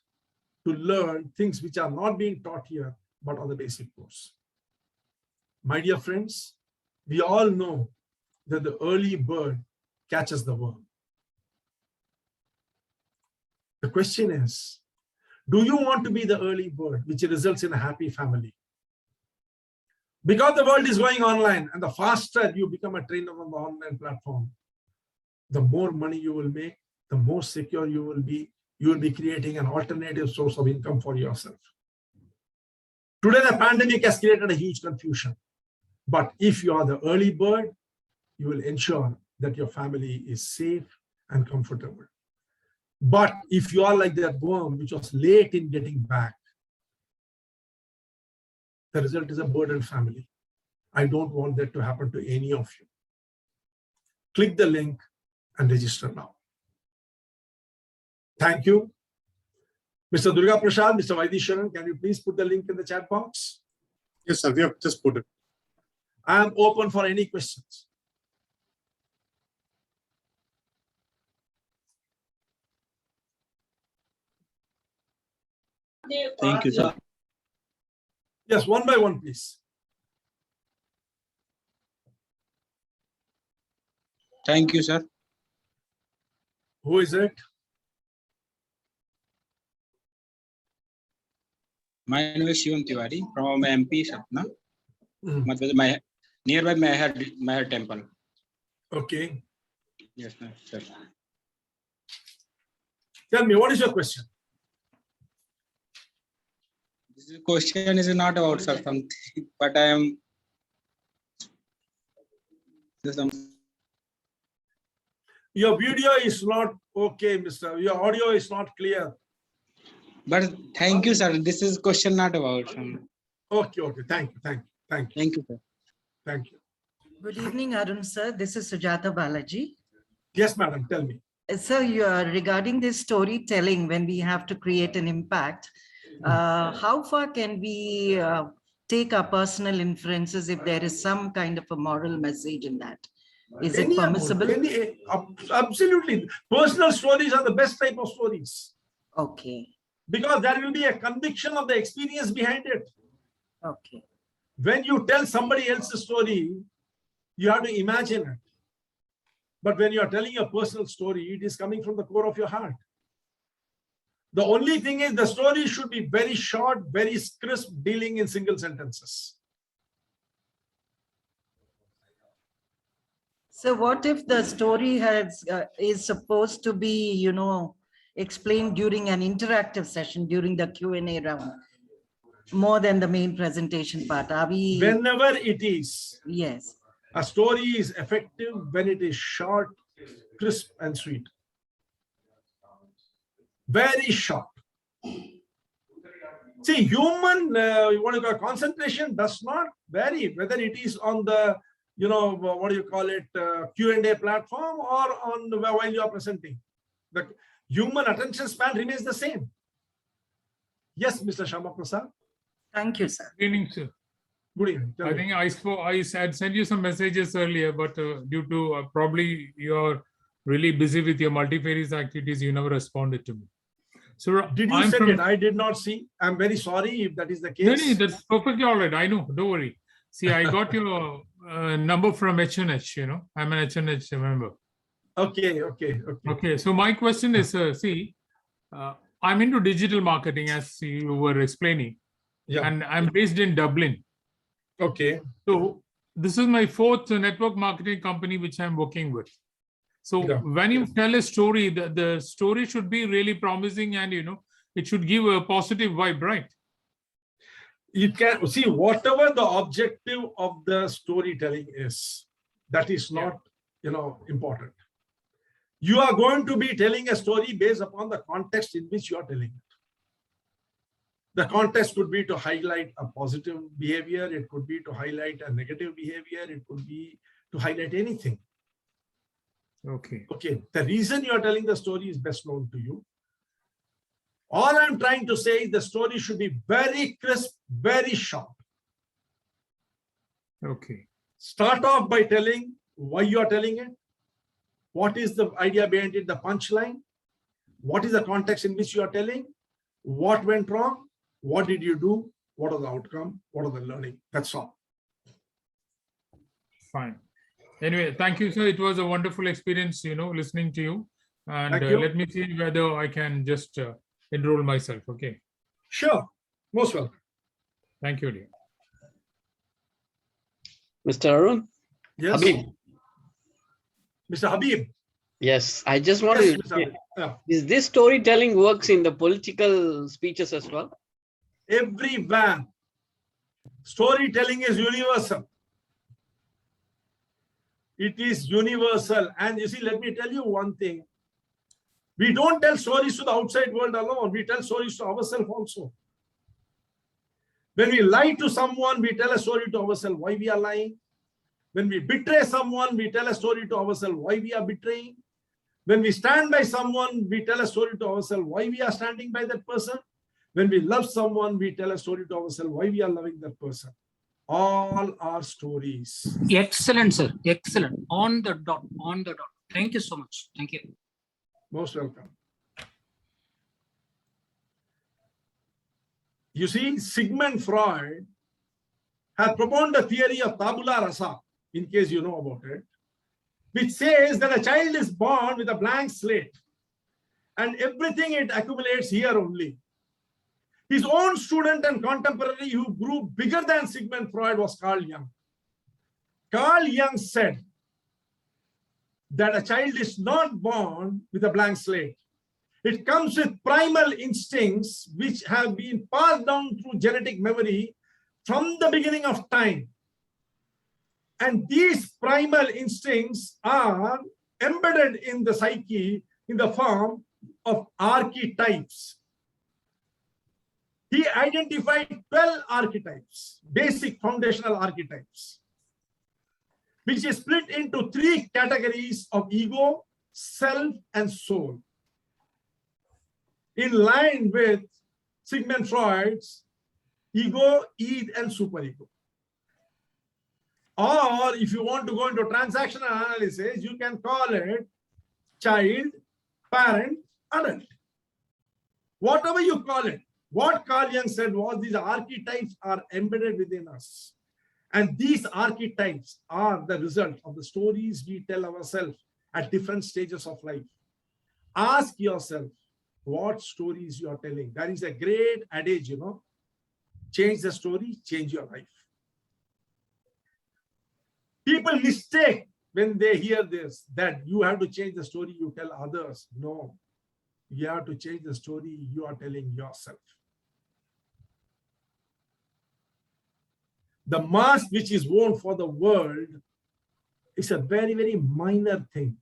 to learn things which are not being taught here, but on the basic course. My dear friends, we all know that the early bird catches the worm. The question is, do you want to be the early bird, which results in a happy family? Because the world is going online, and the faster you become a trainer on the online platform, the more money you will make, the more secure you will be. You will be creating an alternative source of income for yourself. Today, the pandemic has created a huge confusion. But if you are the early bird, you will ensure that your family is safe and comfortable. But if you are like that worm which was late in getting back, the result is a burdened family. I don't want that to happen to any of you. Click the link and register now. Thank you. Mr. Durga Prasad, Mr. Vaidisharan, can you please put the link in the chat box? Yes, sir. We have just put it. I am open for any questions. Thank you, sir. Yes, one by one, please. Thank you, sir. Who is it? My name is Shivam Tiwari from MP Satna. Mhm. Nearby Meher Temple. Okay. Yes, sir. Tell me, what is your question? This question is not about sir something, but I am. Your video is not okay, Mr. Your audio is not clear. But thank you, sir. This is question not about. Okay. Thank you. Thank you, sir. Thank you. Good evening, Arun sir. This is Sujata Balaji. Yes, madam, tell me. Sir, regarding this storytelling, when we have to create an impact, how far can we take our personal inferences if there is some kind of a moral message in that? Is it permissible? Absolutely. Personal stories are the best type of stories. Okay. Because there will be a conviction of the experience behind it. Okay. When you tell somebody else's story, you have to imagine it. But when you are telling a personal story, it is coming from the core of your heart. The only thing is the story should be very short, very crisp, dealing in single sentences. So what if the story is supposed to be, explained during an interactive session, during the Q&A round, more than the main presentation part? Are we? Whenever it is. Yes. A story is effective when it is short, crisp, and sweet. Very short. See, human concentration does not vary whether it is on the what do you call it, Q&A platform, or on while you are presenting. The human attention span remains the same. Yes, Mr. Shama Prasad. Thank you, sir. Good evening, sir. Good evening. Tell I me. think I had sent you some messages earlier, but due to probably you're really busy with your multifarious activities, you never responded to me. So Did you send it? I did not see. I'm very sorry if that is the case. No, that's perfectly all right. I know. Don't worry. See, I got your number from HNH. I'm an HNH member. Okay. Okay. So my question is, I'm into digital marketing, as you were explaining, Yeah. and I'm based in Dublin. Okay. So this is my 4th network marketing company which I'm working with. So Yeah. when you tell a story, the story should be really promising, and it should give a positive vibe, right? You can see whatever the objective of the storytelling is, that is not important. You are going to be telling a story based upon the context in which you are telling it. The context could be to highlight a positive behavior, it could be to highlight a negative behavior, it could be to highlight anything. Okay. The reason you are telling the story is best known to you. All I'm trying to say is the story should be very crisp, very sharp. Okay. Start off by telling why you are telling it. What is the idea behind it, the punchline? What is the context in which you are telling? What went wrong? What did you do? What are the outcome? What are the learning? That's all. Fine. Anyway, thank you, sir. It was a wonderful experience, listening to you. And Thank you. let me see whether I can just enroll myself. Okay. Sure. Most welcome. Thank you, dear. Mr. Arun? Yes. Habib. Mr. Habib. Yes, I just want Yes, to. Mr. Habib. Yeah. Is this storytelling works in the political speeches as well? Everywhere. Storytelling is universal. It is universal. And you see, let me tell you one thing. We don't tell stories to the outside world alone. We tell stories to ourselves also. When we lie to someone, we tell a story to ourselves why we are lying. When we betray someone, we tell a story to ourselves why we are betraying. When we stand by someone, we tell a story to ourselves why we are standing by that person. When we love someone, we tell a story to ourselves why we are loving that person. All are stories. Excellent, sir. Excellent. On the dot. On the dot. Thank you so much. Thank you. Most welcome. You see, Sigmund Freud had proposed the theory of tabula rasa, in case you know about it, which says that a child is born with a blank slate and everything it accumulates here only. His own student and contemporary who grew bigger than Sigmund Freud was Carl Jung. Carl Jung said that a child is not born with a blank slate. It comes with primal instincts which have been passed down through genetic memory from the beginning of time. And these primal instincts are embedded in the psyche in the form of archetypes. He identified 12 archetypes, basic foundational archetypes, which is split into 3 categories of ego, self, and soul. In line with Sigmund Freud's ego, id, and superego. Or if you want to go into transactional analysis, you can call it child, parent, adult. Whatever you call it. What Carl Jung said was these archetypes are embedded within us. And these archetypes are the result of the stories we tell ourselves at different stages of life. Ask yourself what stories you are telling. That is a great adage, Change the story, change your life. People mistake when they hear this, that you have to change the story you tell others. No, you have to change the story you are telling yourself. The mask which is worn for the world is a very, very minor thing.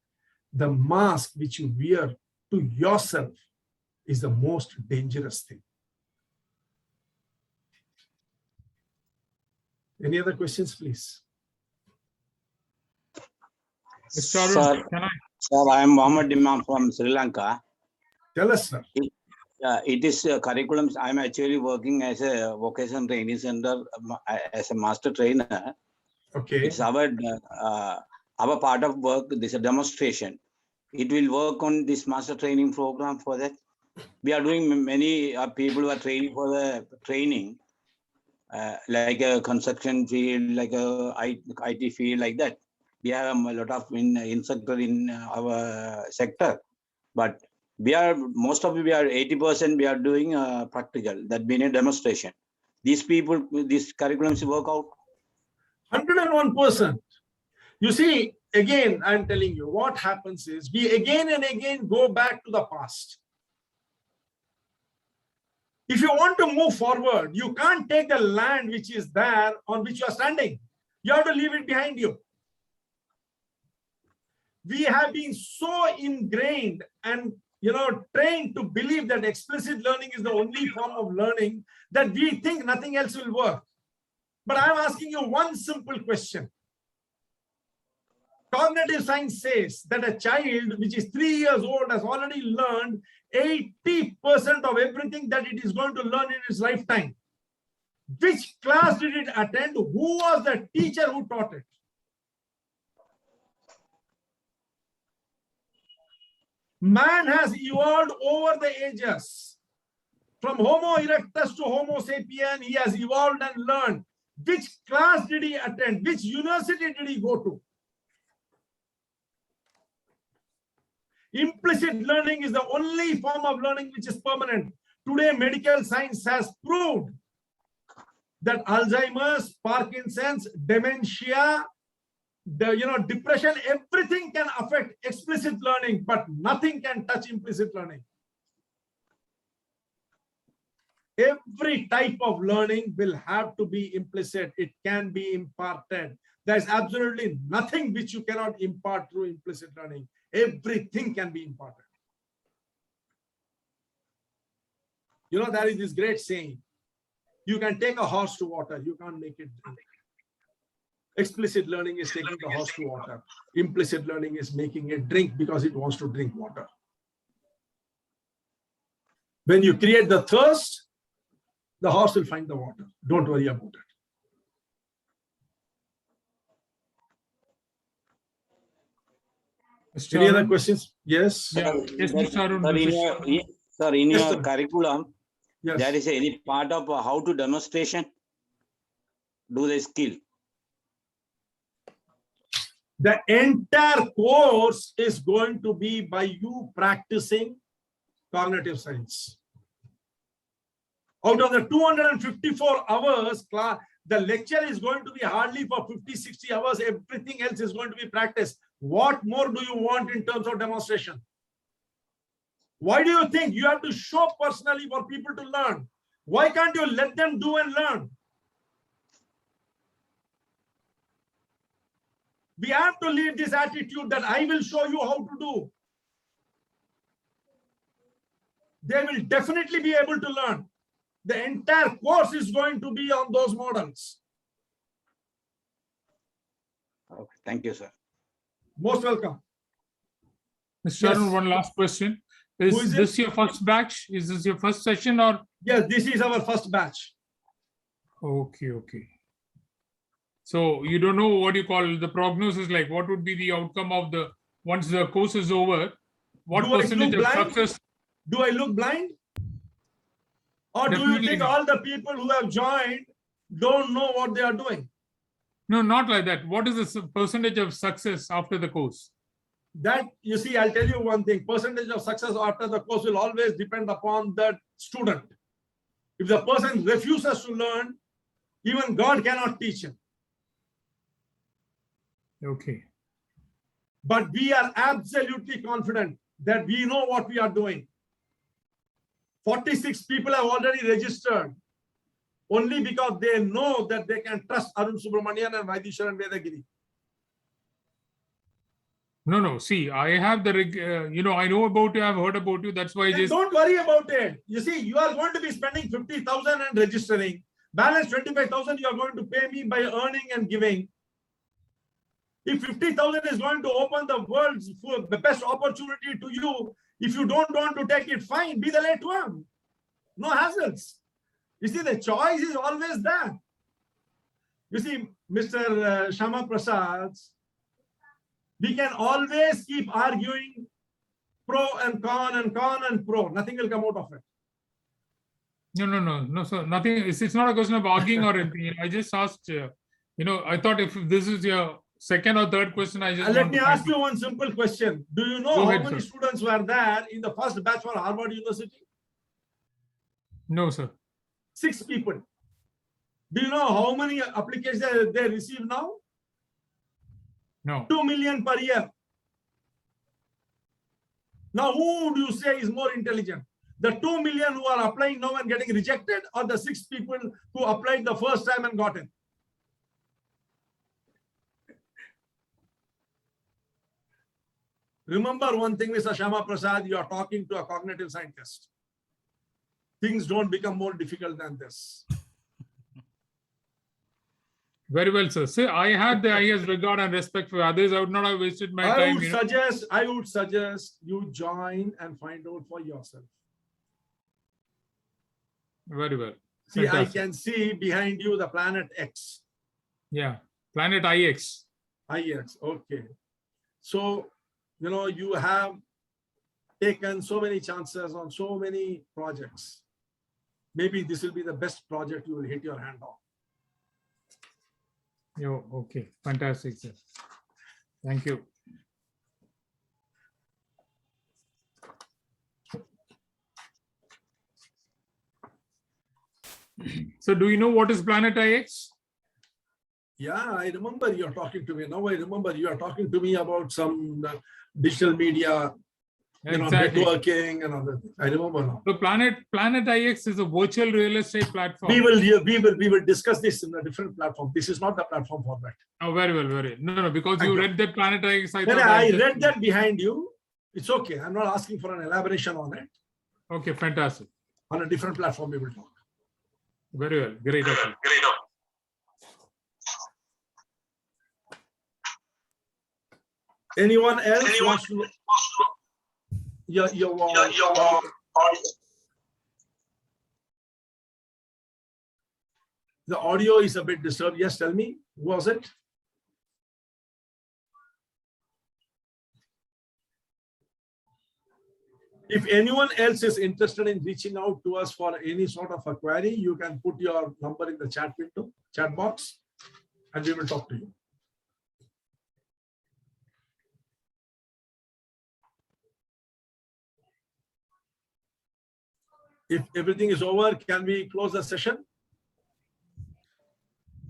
The mask which you wear to yourself is the most dangerous thing. Any other questions, please? Mr. Arun, can I? Sir, I am Mohammed Imam from Sri Lanka. Tell us, sir. It is curriculums. I am actually working as a vocational training center as a master trainer. Okay. It's our part of work. This is a demonstration. It will work on this master training program. For that, we are doing many people who are training for the training, like a construction field, like a IT field, like that. We have a lot of instructor in our sector, but we are 80% we are doing practical. That being a demonstration. These people, these curriculums work out. 101%. You see, again, I'm telling you, what happens is we again and again go back to the past. If you want to move forward, you can't take the land which is there on which you are standing. You have to leave it behind you. We have been so ingrained and trained to believe that explicit learning is the only form of learning that we think nothing else will work. But I'm asking you one simple question. Cognitive science says that a child which is 3 years old has already learned 80% of everything that it is going to learn in its lifetime. Which class did it attend? Who was the teacher who taught it? Man has evolved over the ages. From Homo erectus to Homo sapien, he has evolved and learned. Which class did he attend? Which university did he go to? Implicit learning is the only form of learning which is permanent. Today, medical science has proved that Alzheimer's, Parkinson's, dementia, depression, everything can affect explicit learning, but nothing can touch implicit learning. Every type of learning will have to be implicit. It can be imparted. There's absolutely nothing which you cannot impart through implicit learning. Everything can be imparted. There is this great saying, you can take a horse to water, you can't make it drink. Explicit learning is taking the horse to water. Implicit learning is making it drink because it wants to drink water. When you create the thirst, the horse will find the water. Don't worry about it. Mr. Any other Arun? questions? Yes. Yeah. Yes, Mr. Arun. Sir, in Yes, your sir. curriculum, Yes. there is any part of how to demonstration, do the skill. The entire course is going to be by you practicing cognitive science. Out of the 254 hours, the lecture is going to be hardly for 50, 60 hours. Everything else is going to be practice. What more do you want in terms of demonstration? Why do you think you have to show personally for people to learn? Why can't you let them do and learn? We have to leave this attitude that I will show you how to do. They will definitely be able to learn. The entire course is going to be on those models. Okay, thank you, sir. Most welcome. Mr. Arun, one last question. Is is this your first batch? Is this your first session or? Yes, this is our first batch. Okay, okay. So you don't know what you call the prognosis, like what would be the outcome of once the course is over? What percentage of success? Do I look blind? Or do you think all the people who have joined don't know what they are doing? No, not like that. What is the percentage of success after the course? That, you see, I'll tell you one thing. Percentage of success after the course will always depend upon the student. If the person refuses to learn, even God cannot teach him. Okay. But we are absolutely confident that we know what we are doing. 46 people have already registered only because they know that they can trust Arun Subramanian and Vaidishwaran Vedagiri. No. See, I have I know about you. I've heard about you. That's why I just. Don't worry about it. You see, you are going to be spending 50,000 and registering. Balance 25,000 you are going to pay me by earning and giving. If 50,000 is going to open the world's the best opportunity to you, if you don't want to take it, fine, be the late one. No hassles. You see, the choice is always there. You see, Mr. Shama Prasad, we can always keep arguing pro and con and con and pro. Nothing will come out of it. No, sir. Nothing. It's not a question of arguing or anything. I just asked, I thought if this is your second or third question, I just Let me ask you one simple question. Do you know Go how ahead, many sir. students were there in the first batch for Harvard University? No, sir. 6 people. Do you know how many applications they receive now? No. 2 million per year. Now, who would you say is more intelligent? The 2 million who are applying now and getting rejected, or the 6 people who applied the first time and got in? Remember one thing, Mr. Shama Prasad, you are talking to a cognitive scientist. Things don't become more difficult than this. Very well, sir. See, I had the highest regard and respect for others. I would not have wasted my time. I would suggest you join and find out for yourself. Very well. See, Fantastic. I can see behind you the planet X. Yeah. Planet IX. IX, okay. So, you have taken so many chances on so many projects. Maybe this will be the best project you will hit your hand on. Okay. Fantastic, sir. Thank you. So do you know what is Planet IX? Yeah, I remember you're talking to me. Now I remember you are talking to me about some digital media, Exactly. networking and other things. I remember now. So Planet IX is a virtual real estate platform. We will discuss this in a different platform. This is not the platform for that. Oh, very well, very well. No, because you read that Planet IX. I read that behind you. It's okay. I'm not asking for an elaboration on it. Okay, fantastic. On a different platform, we will talk. Very well. Great. Okay. Anyone else wants to? The audio is a bit disturbed. Yes, tell me. Who was it? If anyone else is interested in reaching out to us for any sort of a query, you can put your number in the chat window, chat box, and we will talk to you. If everything is over, can we close the session?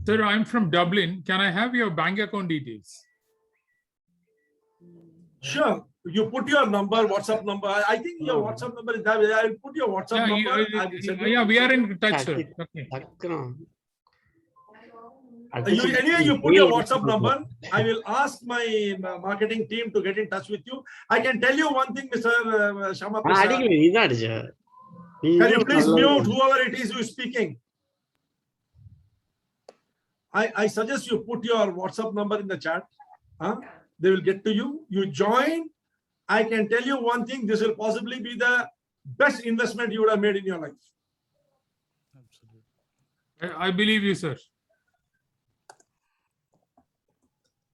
Sir, I'm from Dublin. Can I have your bank account details? Sure. You put your number, WhatsApp number. I think your WhatsApp number is there. I will put your WhatsApp number. We are in touch, sir. Okay. Anyway, you put your WhatsApp number. I will ask my marketing team to get in touch with you. I can tell you one thing, Mr. Shama Prasad. Can you please mute whoever it is who is speaking? I suggest you put your WhatsApp number in the chat. They will get to you. You join. I can tell you one thing. This will possibly be the best investment you would have made in your life. Absolutely. I believe you, sir.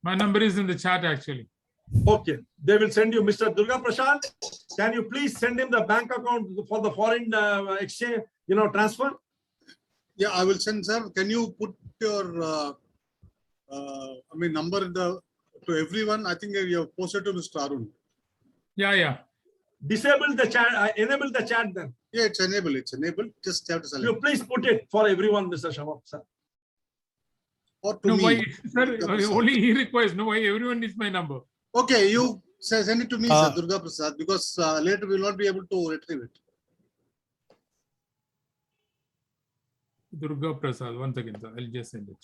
My number is in the chat, actually. Okay. They will send you, Mr. Durga Prasad. Can you please send him the bank account for the foreign exchange, transfer? Yeah, I will send, sir. Can you put your, number to everyone? I think you have posted to Mr. Arun. Yeah. Disable the chat, enable the chat then. Yeah, it's enabled. Just have to select. You please put it for everyone, Mr. Shama Prasad. Or to me. Why, sir, only he requires. No, why everyone needs my number. Okay, you send it to me, Sir Durga Prasad, because later we will not be able to retrieve it. Durga Prasad, one second, sir. I'll just send it.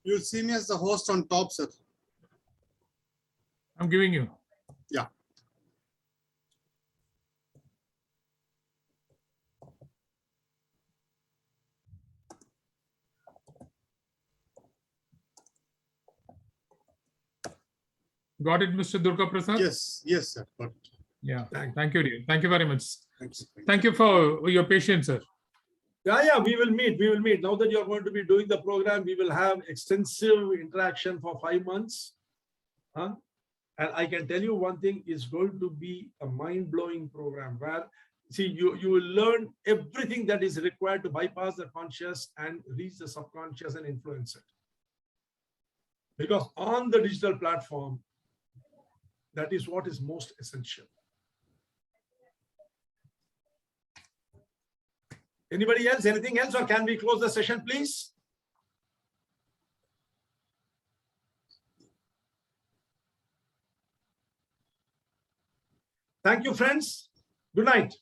You'll see me as the host on top, sir. I'm giving you. Yeah. Got it, Mr. Durga Prasad? Yes, yes, sir. But Yeah. Thank you, dear. Thank you very much. thanks. Thank you for your patience, sir. Yeah, we will meet. We will meet. Now that you're going to be doing the program, we will have extensive interaction for 5 months. Huh? And I can tell you one thing, is going to be a mind-blowing program where, see, you will learn everything that is required to bypass the conscious and reach the subconscious and influence it. Because on the digital platform, that is what is most essential. Anybody else? Anything else? Or can we close the session, please? Thank you, friends. Good night.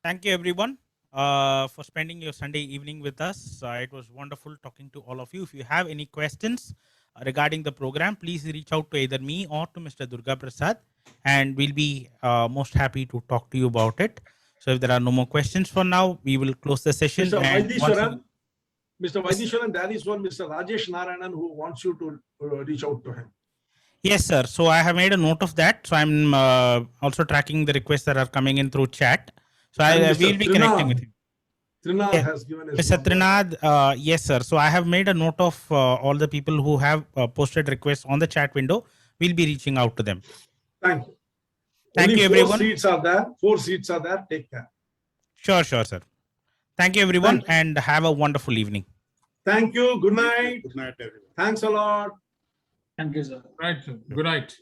Thank you, everyone, for spending your Sunday evening with us. It was wonderful talking to all of you. If you have any questions regarding the program, please reach out to either me or to Mr. Durga Prasad, and we'll be most happy to talk to you about it. So if there are no more questions for now, we will close the session. Mr. And Vaidishwaran, there is one Mr. Rajesh Narayanan who wants you to reach out to him. Yes, sir. So I have made a note of that. So I'm also tracking the requests that are coming in through chat. So we'll be connecting with him. Trinad has given us. Mr. Trinad, yes, sir. So I have made a note of all the people who have posted requests on the chat window. We'll be reaching out to them. Thank you. Thank Only you, 4 everyone. seats are there. 4 seats are there. Take care. Sure, sir. Thank you, everyone, and have a wonderful evening. Thank you. Good night. Good night, everyone. Thanks a lot. Thank you, sir. Right, sir. Good night.